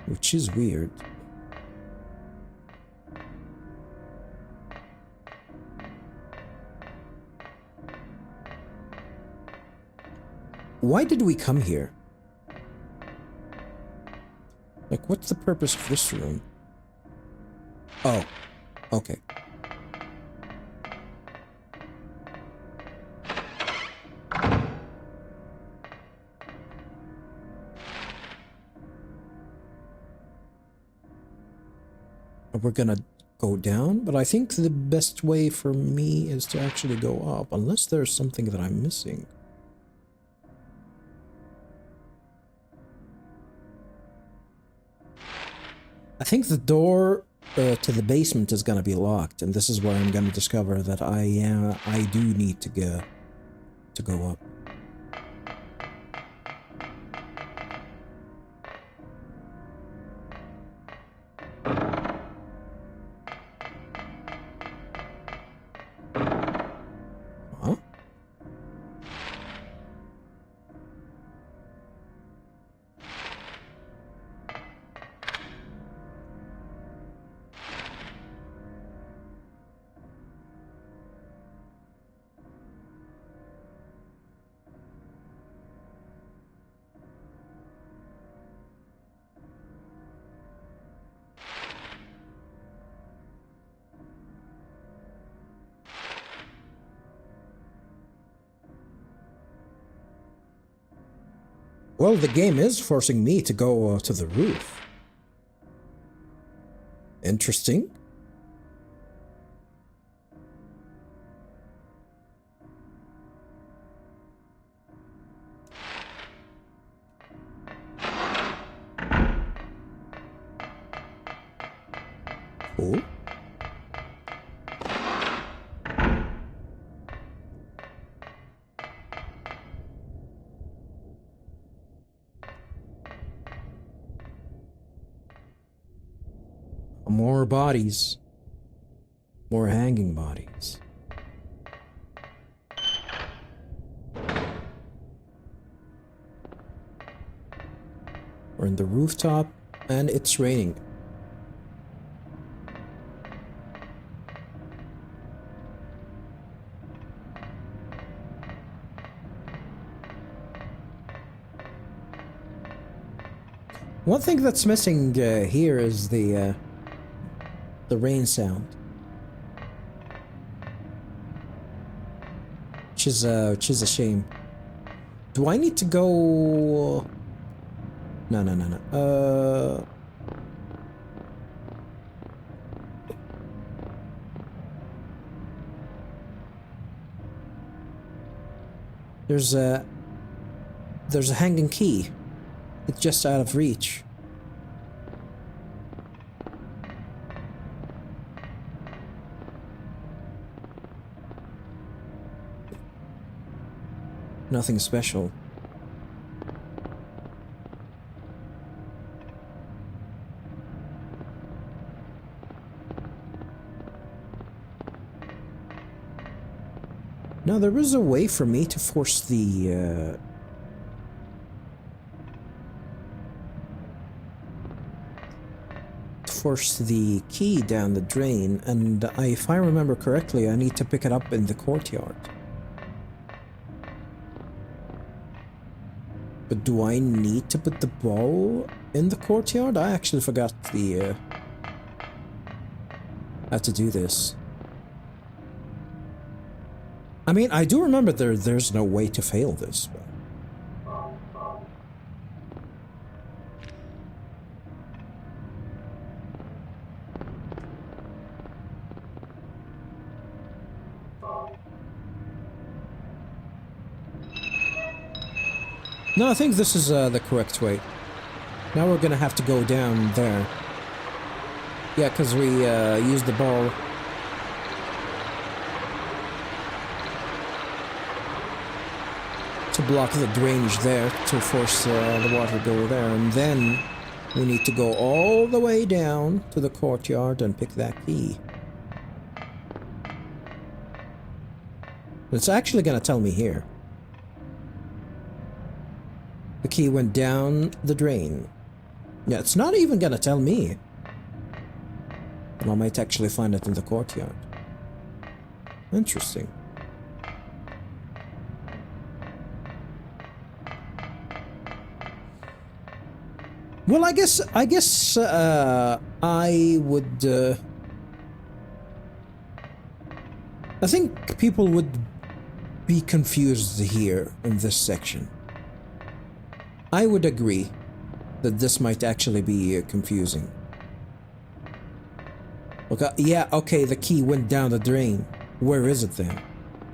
Which is weird. Why did we come here? Like, what's the purpose of this room? Oh, okay. We're gonna go down, but I think the best way for me is to actually go up, unless there's something that I'm missing. I think the door to the basement is gonna be locked, and this is where I'm gonna discover that I do need to go up. Well, the game is forcing me to go to the roof. Interesting. Cool. More bodies. More hanging bodies. We're in the rooftop and it's raining. One thing that's missing here is the rain sound, which is a shame. Do I need to go? No. There's a hanging key. It's just out of reach. Nothing special. Now there is a way for me to force the key down the drain, and if I remember correctly, I need to pick it up in the courtyard. But do I need to put the ball in the courtyard? I actually forgot the how to do this. I mean, I do remember there's no way to fail this, but... No, I think this is the correct way. Now we're gonna have to go down there. Yeah, because we used the ball. To block the drainage there, to force the water to go there, and then we need to go all the way down to the courtyard and pick that key. It's actually gonna tell me here. The key went down the drain. Yeah, it's not even gonna tell me. And I might actually find it in the courtyard. Interesting. Well, I guess I would I think people would be confused here in this section. I would agree that this might actually be confusing. Okay, yeah, okay, the key went down the drain. Where is it then?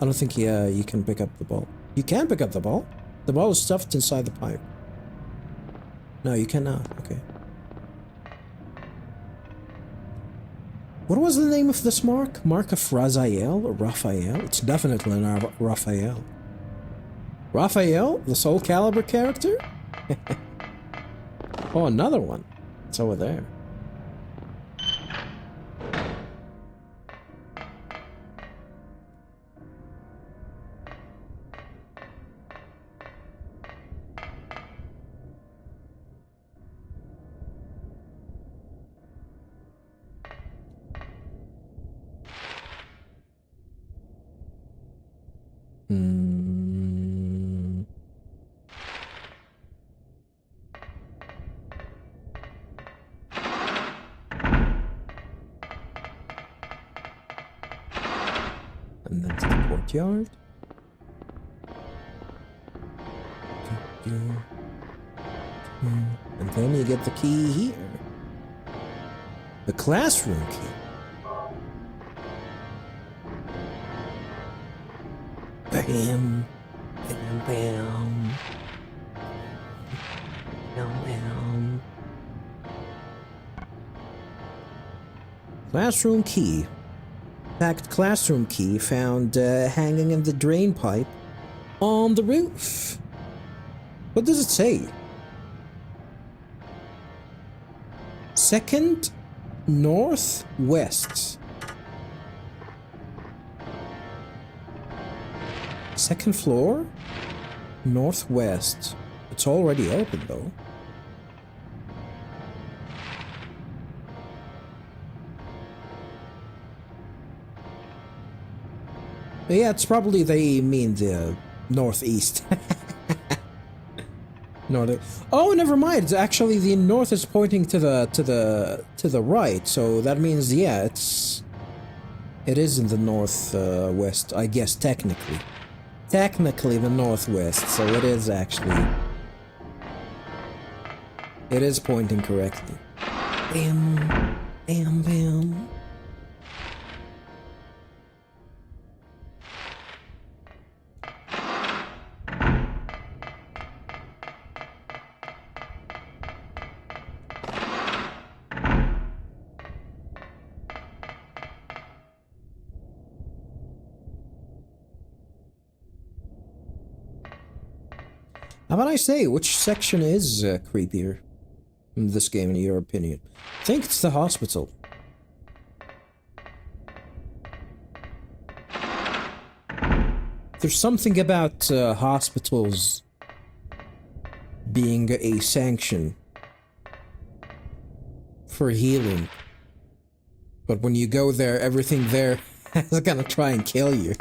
I don't think you can pick up the ball. You can pick up the ball? The ball is stuffed inside the pipe. No, you cannot. Okay. What was the name of this mark? Mark of Raziel or Raphael? It's definitely not Raphael. Raphael? The Soul Calibur character? Oh, another one. It's over there. And then to the courtyard. And then you get the key here. The classroom key. Bam. Bam, bam. Bam, bam. Classroom key. Packed classroom key found hanging in the drain pipe on the roof. What does it say? Second northwest. Second floor? Northwest. It's already open though. Yeah, it's probably they mean the northeast. North. Oh, never mind. It's actually the north is pointing to the right, so that means yeah, it is in the northwest, I guess technically. Technically the northwest, so it is actually. It is pointing correctly. Bam, bam, bam. How about I say, which section is creepier in this game, in your opinion? I think it's the hospital. There's something about hospitals being a sanction for healing. But when you go there, everything there is gonna try and kill you.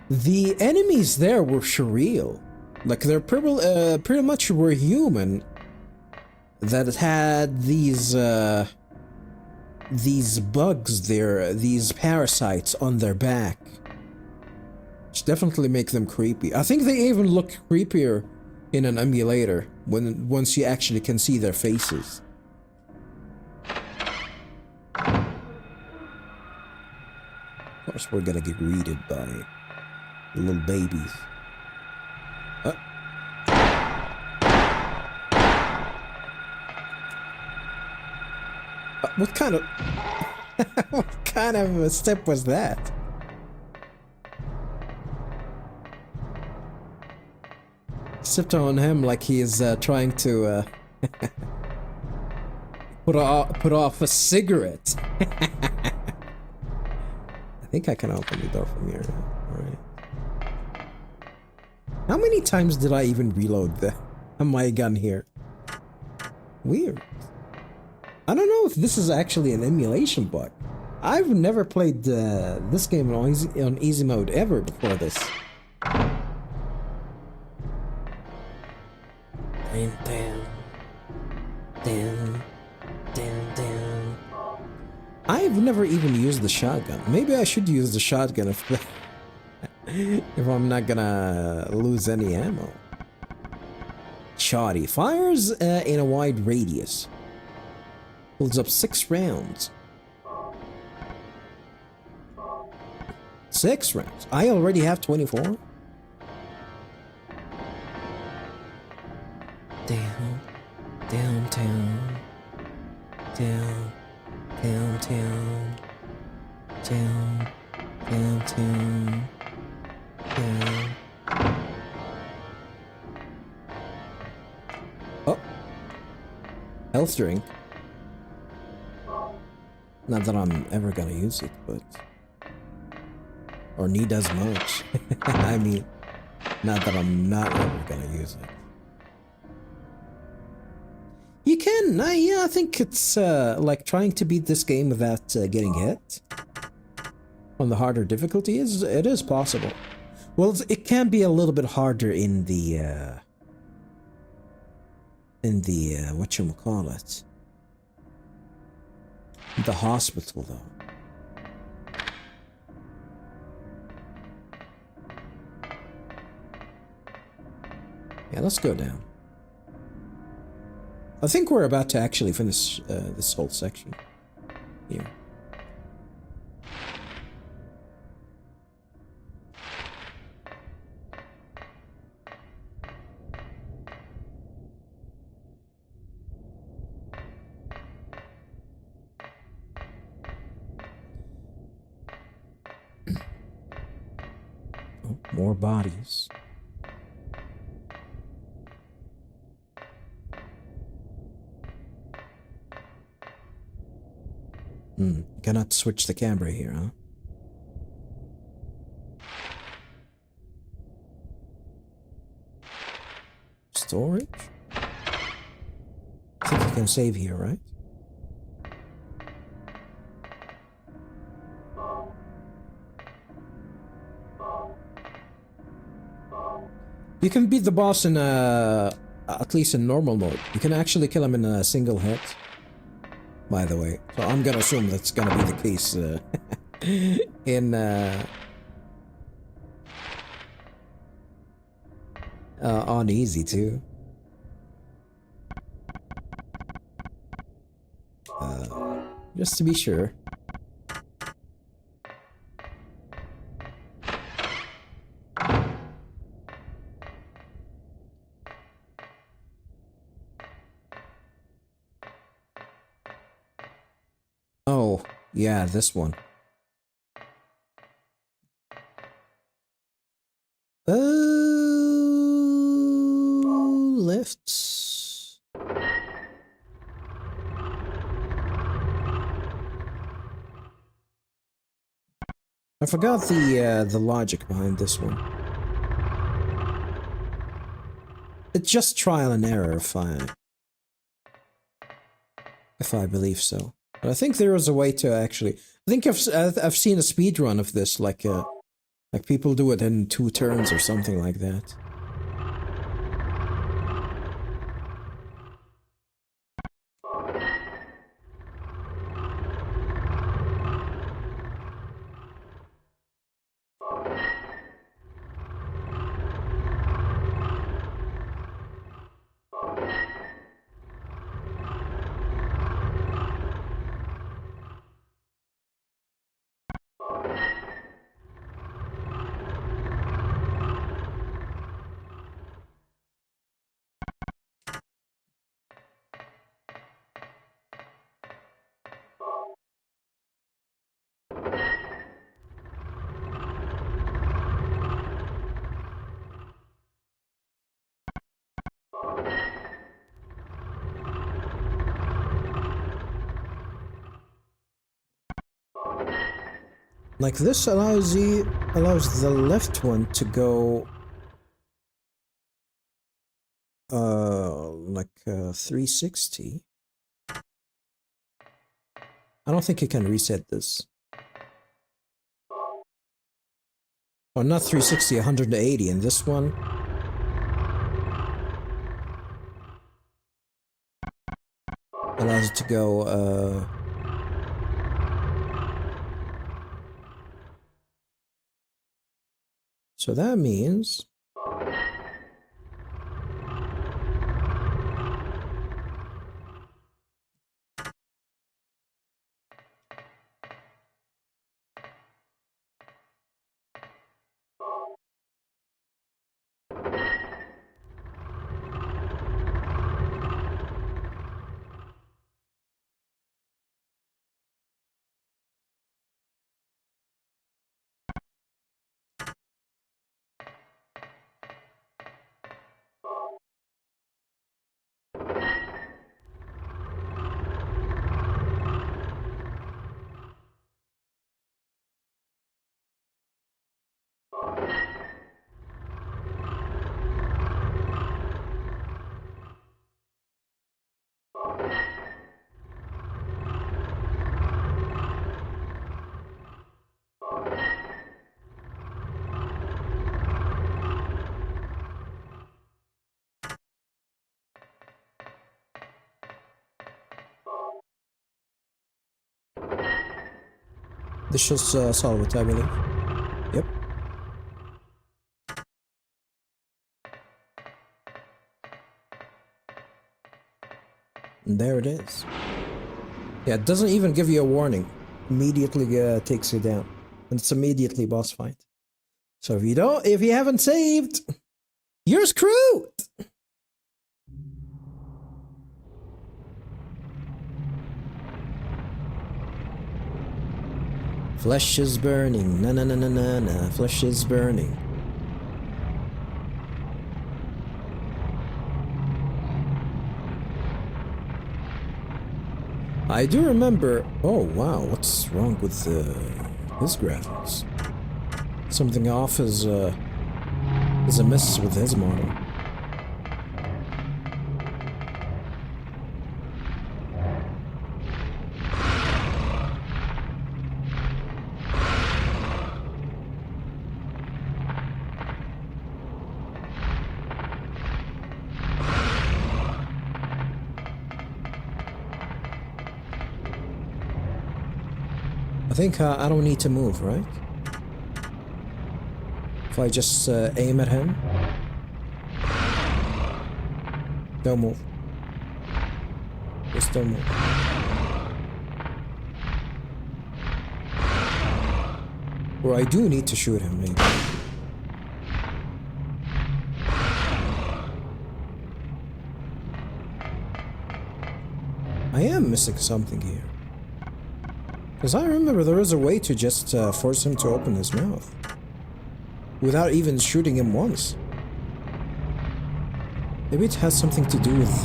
The enemies there were surreal. Like, they're pretty much were human that had these bugs there, these parasites on their back. Which definitely make them creepy. I think they even look creepier in an emulator once you actually can see their faces. Of course we're gonna get greeted by the little babies. What kind of what kind of a step was that? Stepped on him like he is trying to put off a cigarette. I think I can open the door from here. All right. How many times did I even reload my gun here? Weird. I don't know if this is actually an emulation bug. I've never played this game on easy mode ever before this. Damn. I've never even used the shotgun. Maybe I should use the shotgun if I'm not gonna lose any ammo. Shoddy. Fires in a wide radius. Holds up 6 rounds. 6 rounds. I already have 24. Downtown. Oh. Health drink. Not that I'm ever gonna use it, but... or need as much. I mean, not that I'm not ever gonna use it. You can, yeah, I think it's like trying to beat this game without getting hit. On the harder difficulty, it is possible. Well, it can be a little bit harder in the whatchamacallit? The hospital, though. Yeah, let's go down. I think we're about to actually finish this whole section here. Oh, more bodies. Cannot switch the camera here, huh? Storage? I think you can save here, right? You can beat the boss in at least in normal mode. You can actually kill him in a single hit. By the way, so I'm gonna assume that's gonna be the case in on easy too. Just to be sure. Oh, yeah, this one. Lifts. I forgot the logic behind this one. It's just trial and error, if I believe so. But I think there is a way to actually. I think I've seen a speed run of this, like people do it in 2 turns or something like that. Like this allows the left one to go like 360. I don't think you can reset this. Or not 360, 180, and this one allows it to go so that means this should solve it, I believe. Yep. And there it is. Yeah, it doesn't even give you a warning. Immediately takes you down. And it's immediately boss fight. So if you haven't saved, you're screwed! Flesh is burning, na na na na na na, flesh is burning. I do remember, oh wow, what's wrong with his graphics? Something off is amiss with his model. I think I don't need to move, right? If I just aim at him. Don't move. Just don't move. Or I do need to shoot him, maybe. I am missing something here. Because I remember there is a way to just force him to open his mouth. Without even shooting him once. Maybe it has something to do with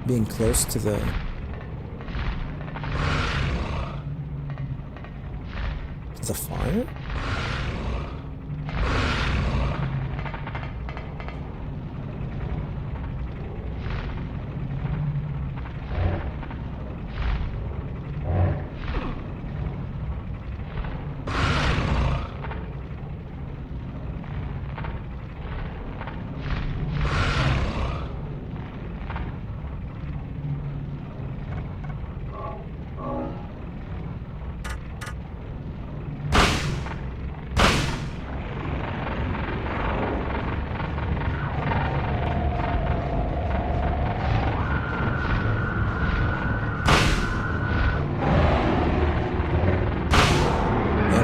being close to the fire?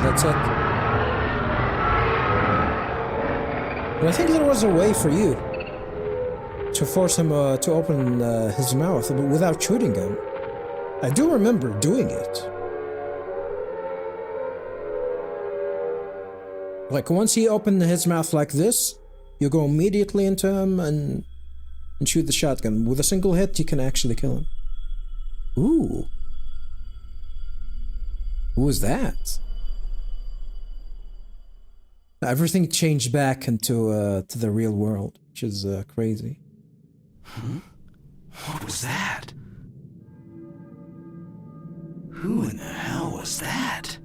That's it. But I think there was a way for you to force him to open his mouth without shooting him. I do remember doing it. Like once he opened his mouth like this, you go immediately into him and shoot the shotgun. With a single hit, you can actually kill him. Ooh. Who was that? Everything changed back into to the real world, which is crazy.
Huh? What was that? Who in the hell was that?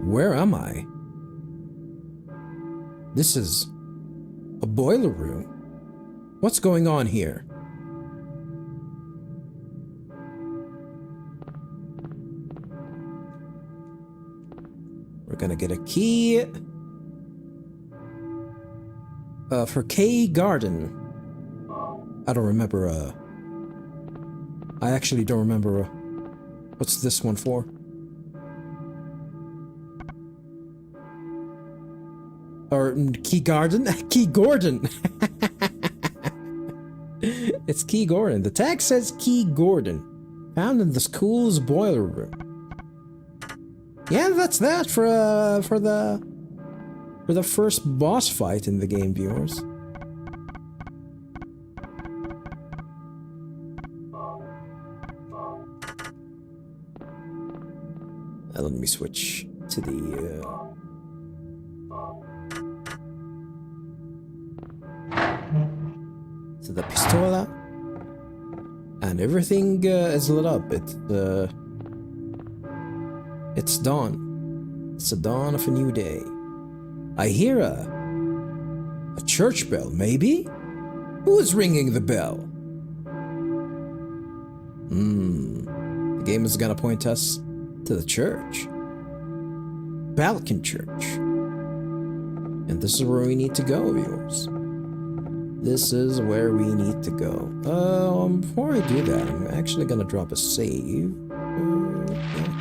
Where am I? This is a boiler room. What's going on here? We're gonna get a key for K Garden. I don't remember. I actually don't remember. What's this one for? Or Key Garden? Key Gordon. It's Key Gordon. The tag says Key Gordon, found in the school's boiler room. Yeah, that's that for the first boss fight in the game, viewers. Let me switch to the pistola, and everything is lit up. It's dawn. It's the dawn of a new day. I hear a church bell, maybe? Who is ringing the bell? The game is gonna point us to the church. Balkan Church. And this is where we need to go, viewers. This is where we need to go. Before I do that, I'm actually gonna drop a save. Yeah.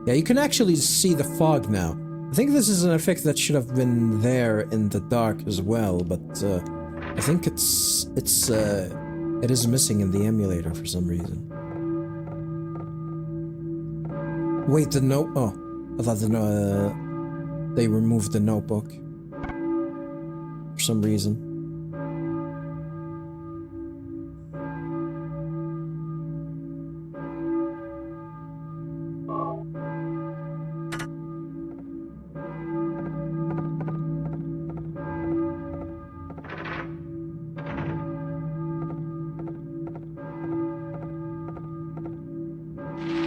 Yeah, you can actually see the fog now. I think this is an effect that should have been there in the dark as well, but I think it is missing in the emulator for some reason. Wait, the note. Oh, I thought they removed the notebook for some reason.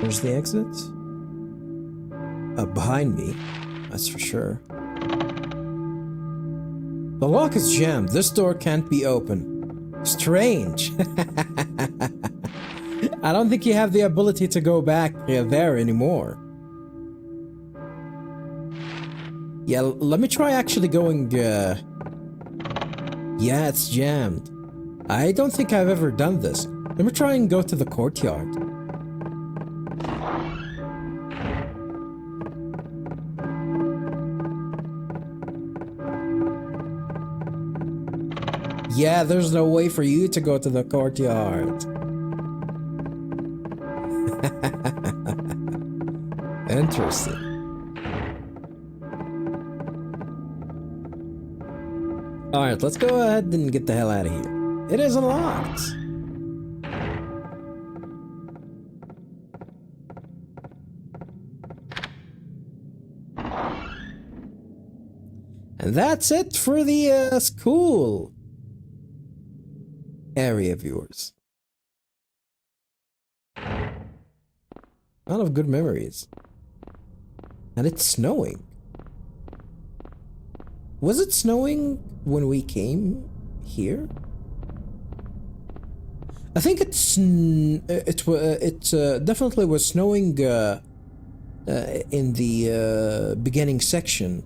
Where's the exit? Behind me, that's for sure. The lock is jammed. This door can't be open. Strange. I don't think you have the ability to go back there anymore. Yeah, let me try actually going, yeah, it's jammed. I don't think I've ever done this. Let me try and go to the courtyard. Yeah, there's no way for you to go to the courtyard. Interesting. Alright, let's go ahead and get the hell out of here. It is unlocked. And that's it for the school area, viewers. A lot of good memories. And it's snowing. Was it snowing when we came here? I think it definitely was snowing in the beginning section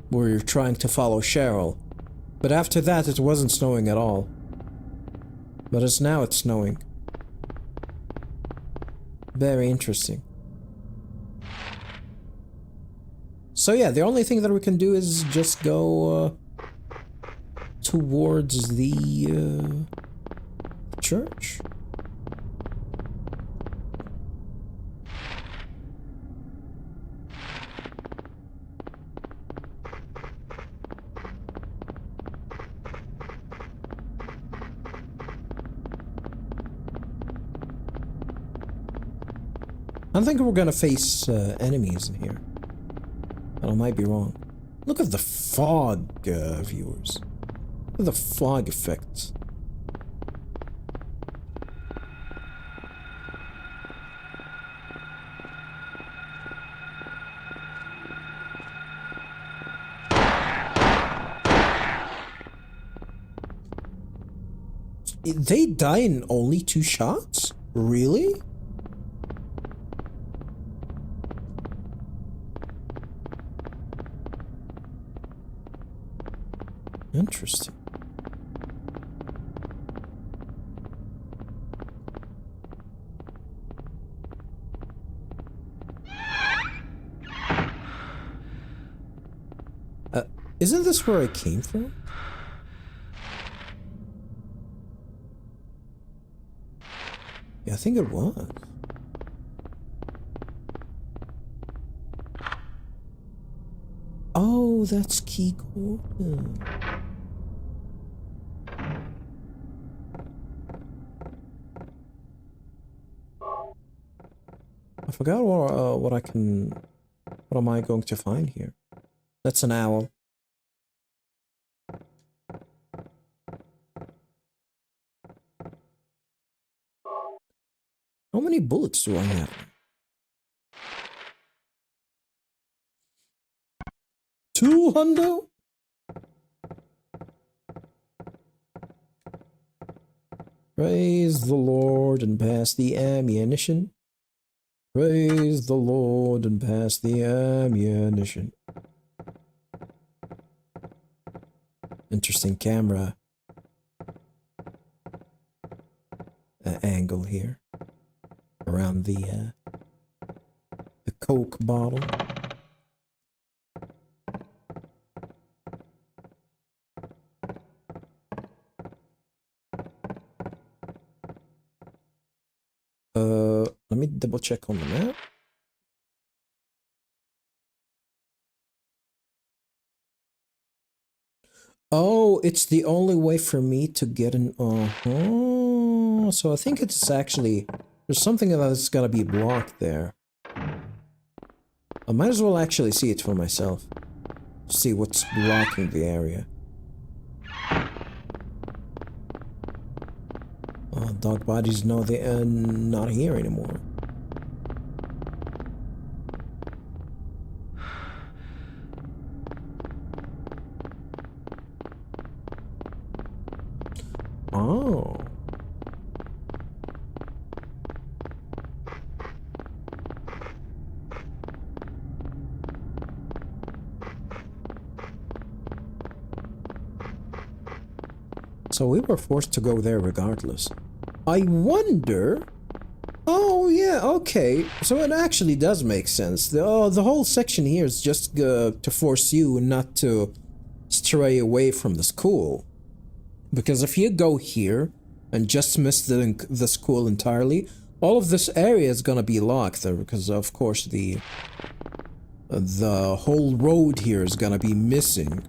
where you're trying to follow Cheryl. But after that, it wasn't snowing at all. But it's snowing. Very interesting. So yeah, the only thing that we can do is just go towards the church. I don't think we're gonna face enemies in here. But I might be wrong. Look at the fog, viewers. Look at the fog effect. They die in only 2 shots? Really? Interesting. Isn't this where I came from? Yeah, I think it was. Oh, that's Key Gordon. I forgot what am I going to find here? That's an owl. How many bullets do I have? 200? Praise the Lord and pass the ammunition. Praise the Lord and pass the ammunition. Interesting camera angle here around the Coke bottle. Let me double check on the map. Oh, it's the only way for me to get an... So I think it's actually... There's something that's gotta be blocked there. I might as well actually see it for myself. See what's blocking the area. Oh, dog bodies know they're not here anymore. Oh. So we were forced to go there regardless. I wonder... Oh, yeah, okay. So it actually does make sense. The whole section here is just to force you not to stray away from the school. Because if you go here and just miss the school entirely, all of this area is gonna be locked there because of course the whole road here is gonna be missing,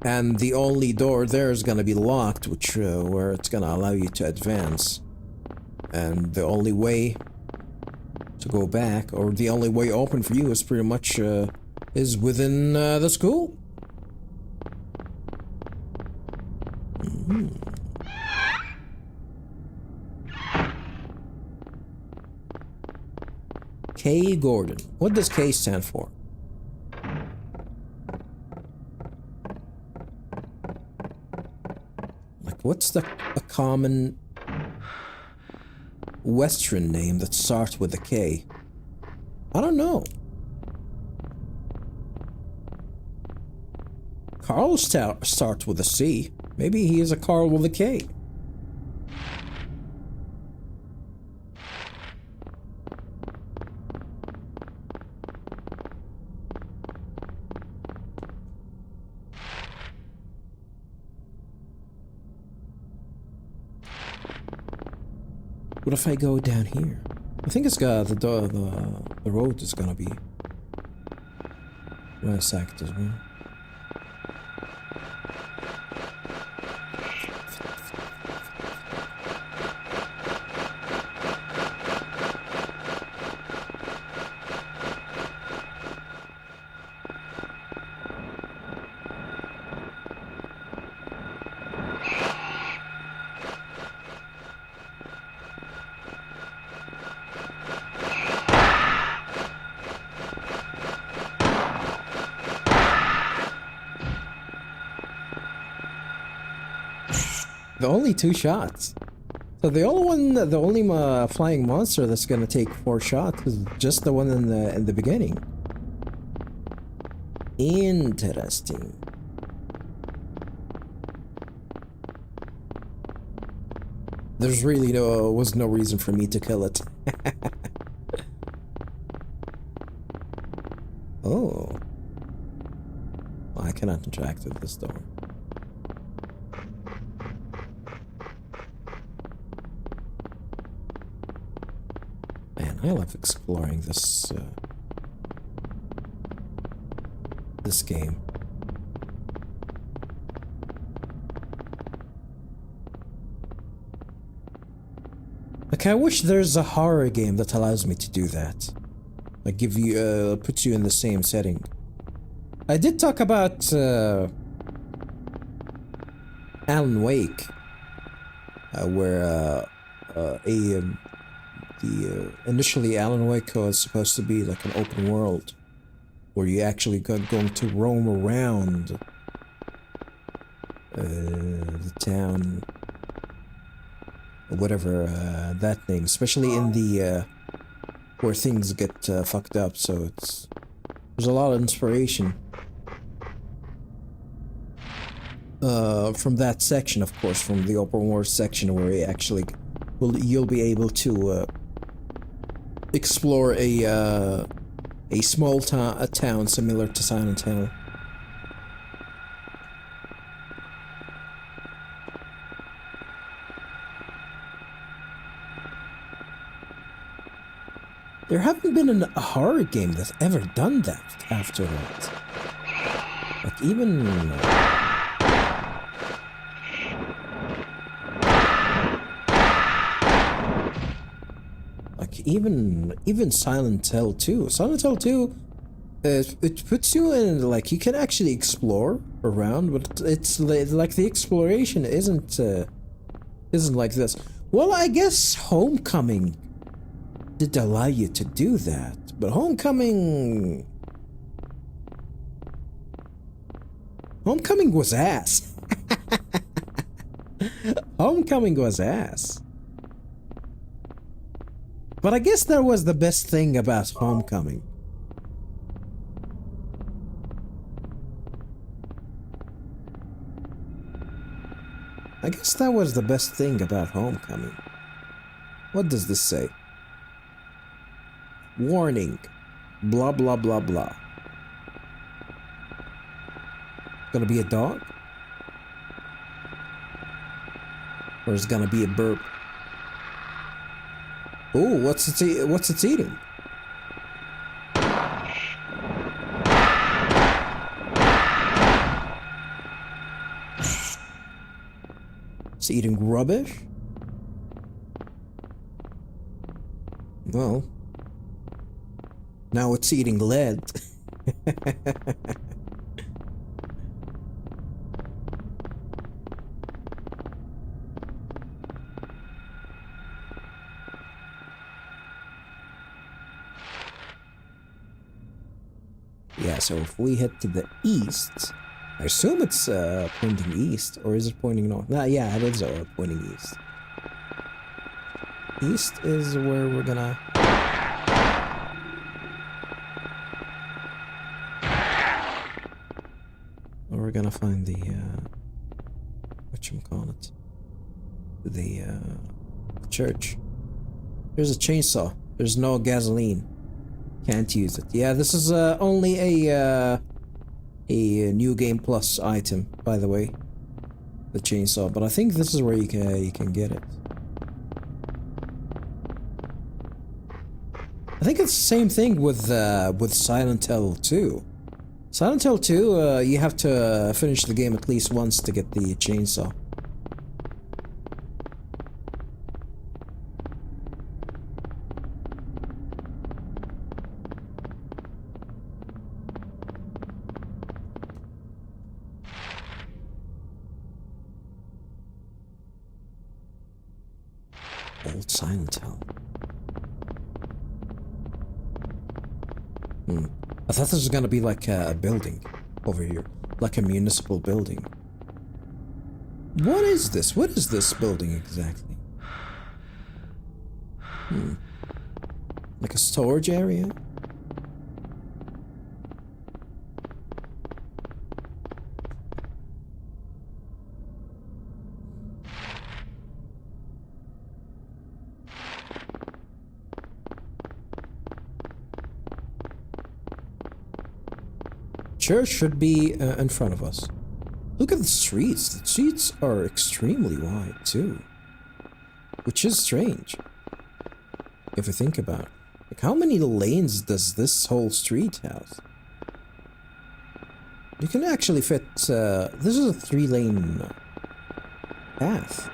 and the only door there is gonna be locked, which where it's gonna allow you to advance, and the only way to go back, or the only way open for you, is pretty much is within the school. K. Gordon. What does K stand for? Like, what's a common Western name that starts with a K? I don't know. Carl starts with a C. Maybe he is a Carl with a K. What if I go down here? I think it's got the road is gonna be ransacked as well. Only 2 shots. So the only flying monster that's gonna take 4 shots is just the one in the beginning. Interesting. There's really was no reason for me to kill it. Oh. Well, I cannot interact with this door. I love exploring this this game. Like, I wish there's a horror game that allows me to do that. Like, give you puts you in the same setting. I did talk about Alan Wake, where initially Alan Wake was supposed to be like an open world where you actually going to roam around the town or whatever that thing, especially in the where things get fucked up. So there's a lot of inspiration from that section, of course, from the open world section where you actually you'll be able to explore a small town similar to Silent Hill. There haven't been a horror game that's ever done that after that. Like even even Silent Hill 2. Silent Hill 2, it puts you in, like, you can actually explore around, but it's like the exploration isn't like this. Well, I guess Homecoming did allow you to do that, but Homecoming was ass. Homecoming was ass. But I guess that was the best thing about Homecoming. I guess that was the best thing about Homecoming. What does this say? Warning. Blah blah blah blah. Gonna be a dog? Or is it gonna be a burp? Oh, what's it eating? It's eating rubbish? Well, now it's eating lead. Yeah, so if we head to the east, I assume it's pointing east, or is it pointing north? Nah, yeah, it is pointing east. East is where we're gonna... We're gonna find the, whatchamacallit? The church. There's a chainsaw. There's no gasoline. Can't use it. Yeah, this is only a New Game Plus item, by the way. The chainsaw, but I think this is where you can get it. I think it's the same thing with Silent Hill 2. Silent Hill 2, you have to finish the game at least once to get the chainsaw. Old Silent Hill. I thought this was gonna be like a building over here, like a municipal building. What is this? What is this building exactly? Like a storage area? Church should be in front of us. Look at the streets. The streets are extremely wide too, which is strange if you think about it. Like, how many lanes does this whole street have? You can actually fit. This is a 3-lane path.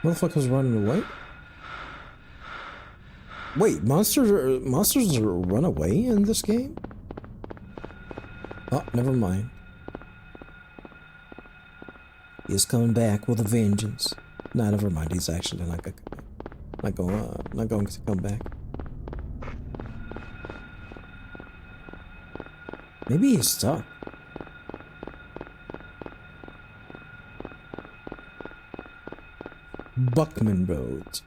Motherfuckers running away? Wait, monsters run away in this game? Oh, never mind. He's coming back with a vengeance. Nah, never mind. He's actually not going to come back. Maybe he's stuck. Buckman Road.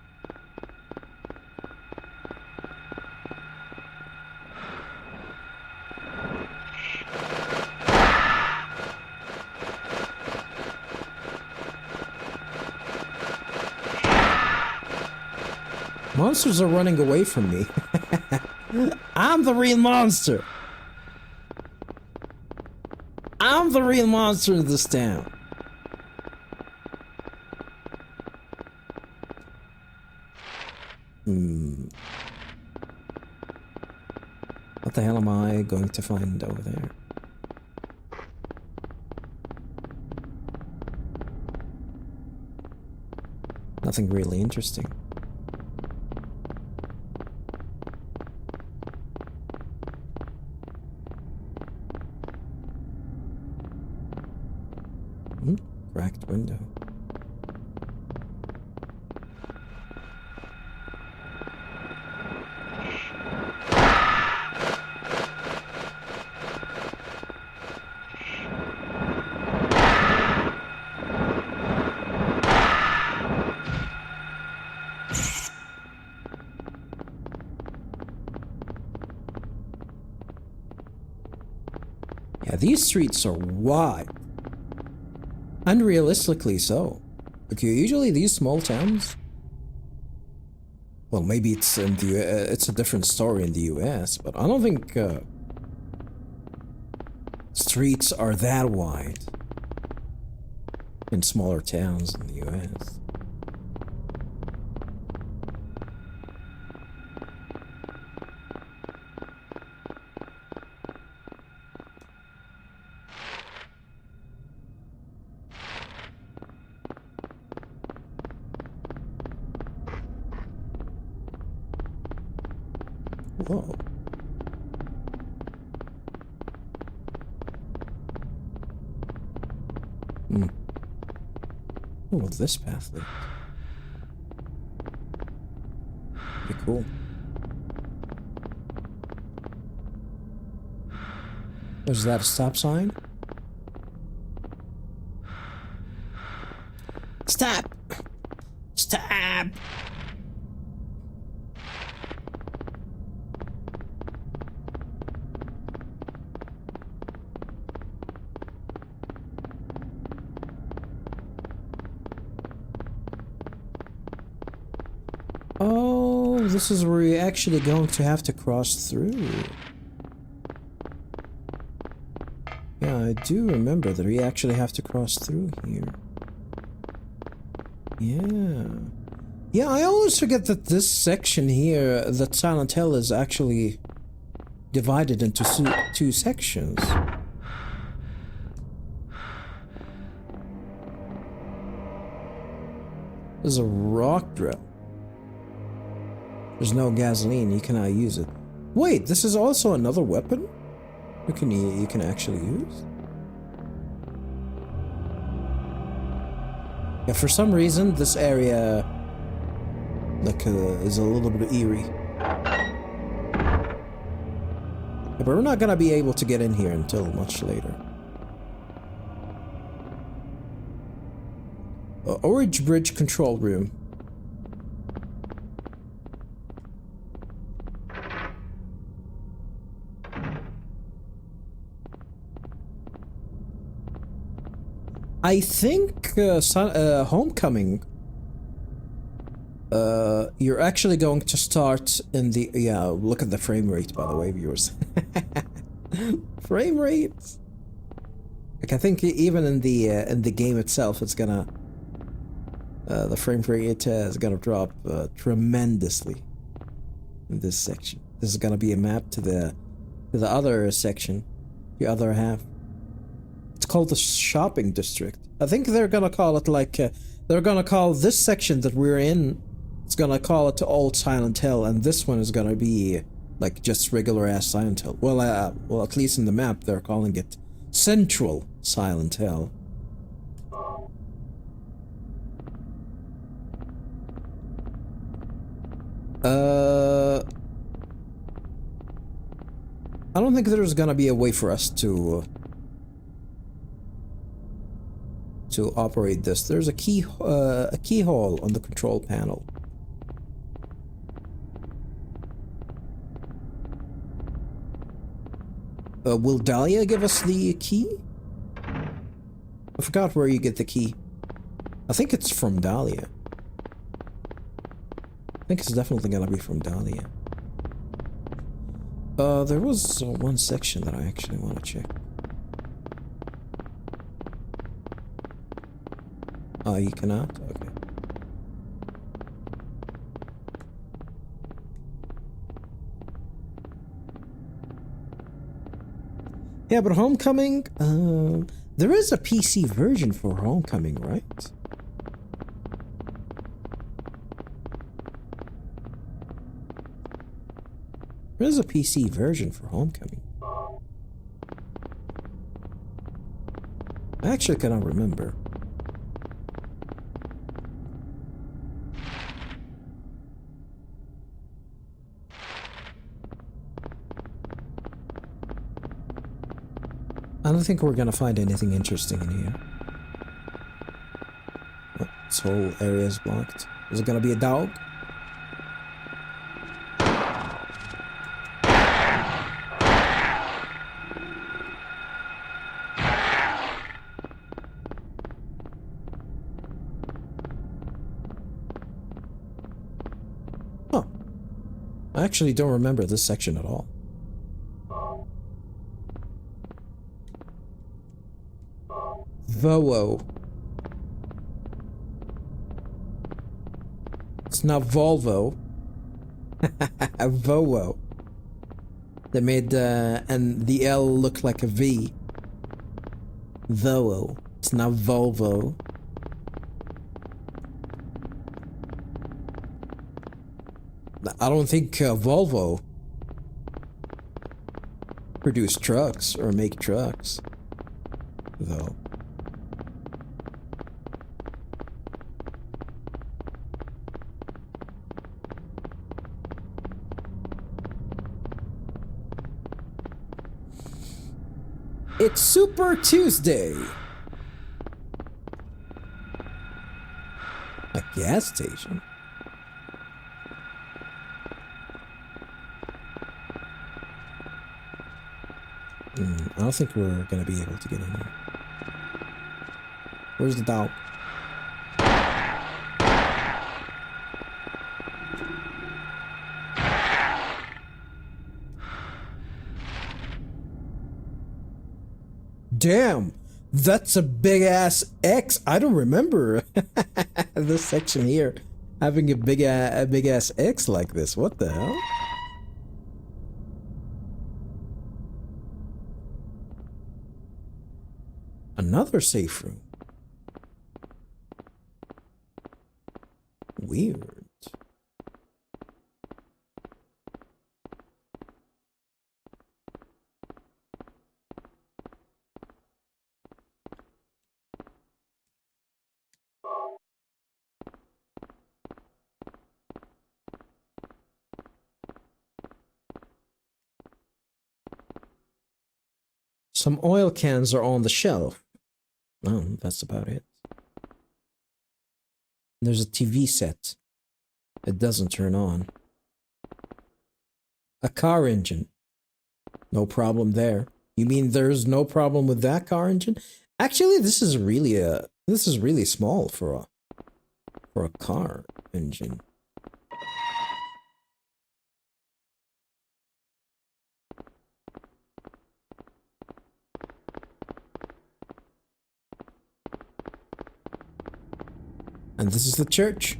Monsters are running away from me. I'm the real monster. I'm the real monster in this town. What the hell am I going to find over there? Nothing really interesting. Cracked window. Yeah, these streets are wide. Unrealistically so. Okay, usually these small towns. Well, maybe it's in the it's a different story in the U.S., but I don't think streets are that wide in smaller towns in the U.S. Whoa. Oh, well, this path leads. Pretty cool. Is that a stop sign? Stop! Stop! Oh, this is where you're actually going to have to cross through. Yeah, I do remember that we actually have to cross through here. Yeah. Yeah, I always forget that this section here, that Silent Hill, is actually divided into two sections. There's a rock drill. There's no gasoline, you cannot use it. Wait, this is also another weapon? You can actually use? Yeah, for some reason this area is a little bit eerie. Yeah, but we're not gonna be able to get in here until much later. Orange Bridge control room. I think Homecoming, you're actually going to start in the, yeah, look at the frame rate, by the way, viewers. Frame rate. Like, I think even in the game itself, it's gonna, the frame rate is gonna drop tremendously in this section. This is gonna be a map to the other section, the other half. It's called the shopping district. I think they're gonna call it like, they're gonna call this section that we're in, it's gonna call it Old Silent Hill, and this one is gonna be like just regular ass Silent Hill. Well, at least in the map they're calling it Central Silent Hill. I don't think there's gonna be a way for us to operate this. There's a keyhole on the control panel. Will Dahlia give us the key? I forgot where you get the key. I think it's from Dahlia. I think it's definitely gonna be from Dahlia. There was one section that I actually want to check. Oh, you cannot? Okay. Yeah, but Homecoming, there is a PC version for Homecoming, right? There is a PC version for Homecoming. I actually cannot remember. I don't think we're gonna find anything interesting in here. Oh, this whole area is blocked. Is it gonna be a dog? Oh. I actually don't remember this section at all. Volvo. It's not Volvo. Volvo. They made and the L look like a V. Volvo. It's not Volvo. I don't think Volvo produce trucks or make trucks, though. It's Super Tuesday. A gas station. I don't think we're gonna be able to get in here. Where's the dog? Damn, that's a big ass X. I don't remember this section here having a big ass X like this. What the hell? Another safe room. Weird. Some oil cans are on the shelf. Oh, that's about it. There's a TV set. It doesn't turn on. A car engine. No problem there. You mean there's no problem with that car engine? Actually, this is really small for a car engine. And this is the church.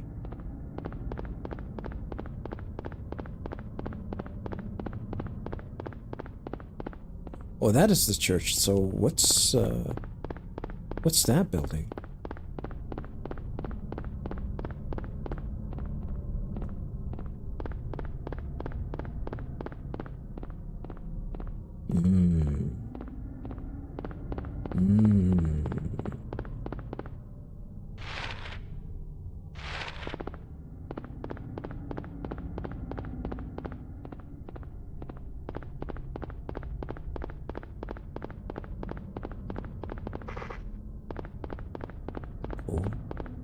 Oh, that is the church. So what's that building?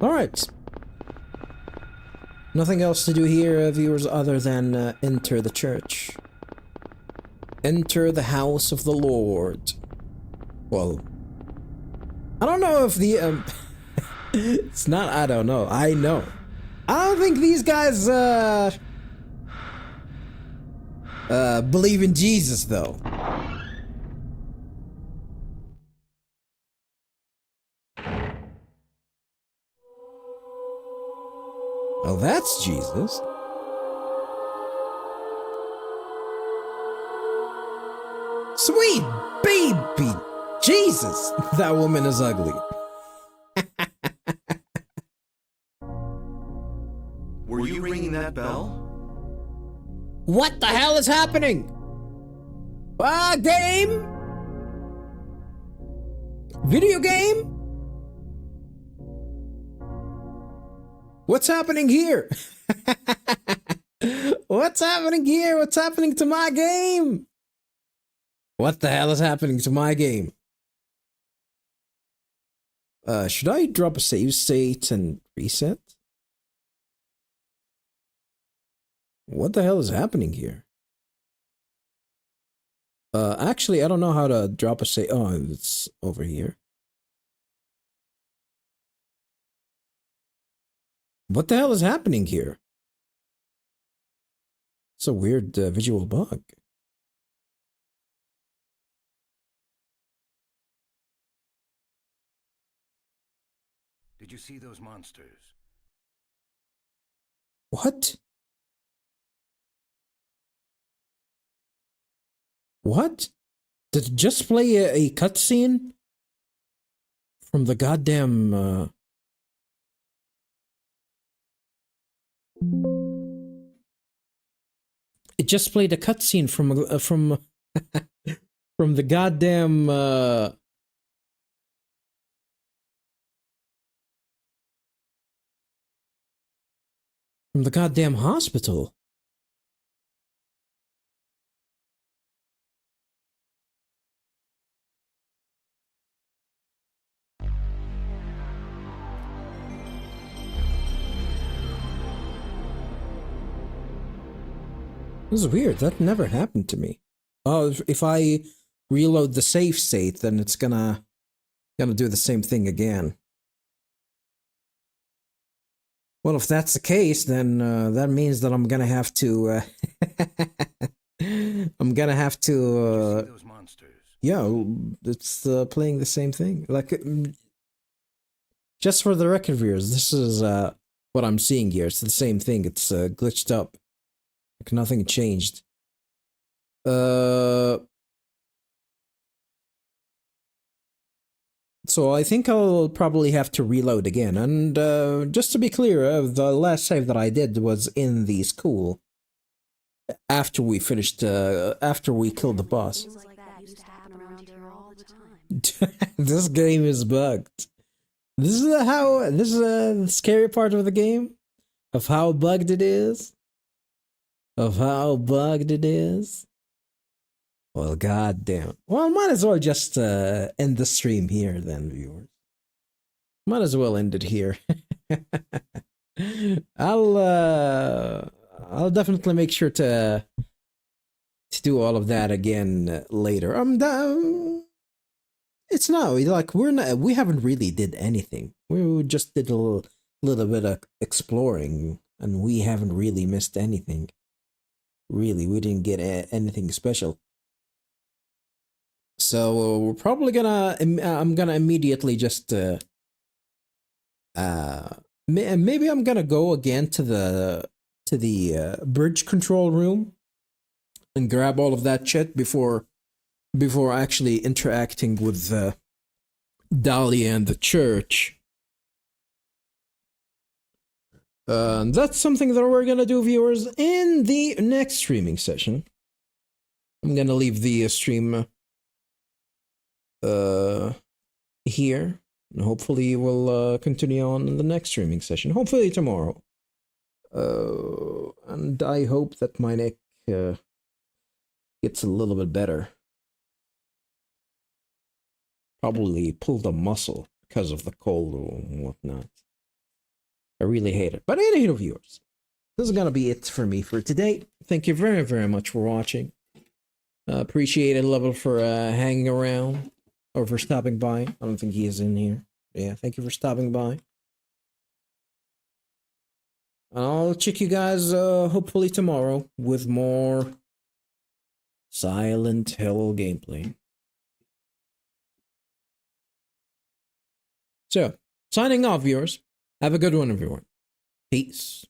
Alright. Nothing else to do here, viewers, other than enter the church. Enter the house of the Lord. Well, I don't know if the, it's not, I don't know, I know. I don't think these guys, believe in Jesus, though. Oh, that's Jesus. Sweet baby Jesus! That woman is ugly.
Were you ringing that bell?
What the hell is happening? Game? Video game? What's happening here? What's happening here? What's happening to my game? What the hell is happening to my game? Should I drop a save state and reset? What the hell is happening here? Actually, I don't know how to drop a save. Oh, it's over here. What the hell is happening here? It's a weird visual bug.
Did you see those monsters?
What? What? Did it just play a cutscene from the goddamn It just played a cutscene from from the goddamn from the goddamn hospital. This is weird. That never happened to me. Oh, if I reload the save state, then it's gonna do the same thing again. Well, if that's the case, then that means that I'm gonna have to. I'm gonna have to.
Those monsters.
Yeah, it's playing the same thing. Like, just for the record, viewers, this is what I'm seeing here. It's the same thing. It's glitched up. Like nothing changed. So I think I'll probably have to reload again. And just to be clear, the last save that I did was in the school. After we finished, after we killed the boss. This game is bugged. This is the scary part of the game. Of how bugged it is. Well, goddamn. Well, might as well just end the stream here then, viewers. Might as well end it here. I'll definitely make sure to do all of that again later. It's now like we haven't really did anything. We just did a little bit of exploring, and we haven't really missed anything. Really, we didn't get anything special. So we're probably gonna. I'm gonna immediately just. Maybe I'm gonna go again to the bridge control room, and grab all of that shit before actually interacting with Dahlia and the church. That's something that we're gonna do, viewers, in the next streaming session. I'm gonna leave the stream here, and hopefully we'll continue on in the next streaming session. Hopefully tomorrow. And I hope that my neck gets a little bit better. Probably pulled a muscle because of the cold or whatnot. I really hate it. But anywho, viewers, this is gonna be it for me for today. Thank you very, very much for watching. Appreciate it, Level, for hanging around or for stopping by. I don't think he is in here. Yeah, thank you for stopping by. I'll check you guys hopefully tomorrow with more Silent Hill gameplay. So, signing off, viewers. Have a good one, everyone. Peace.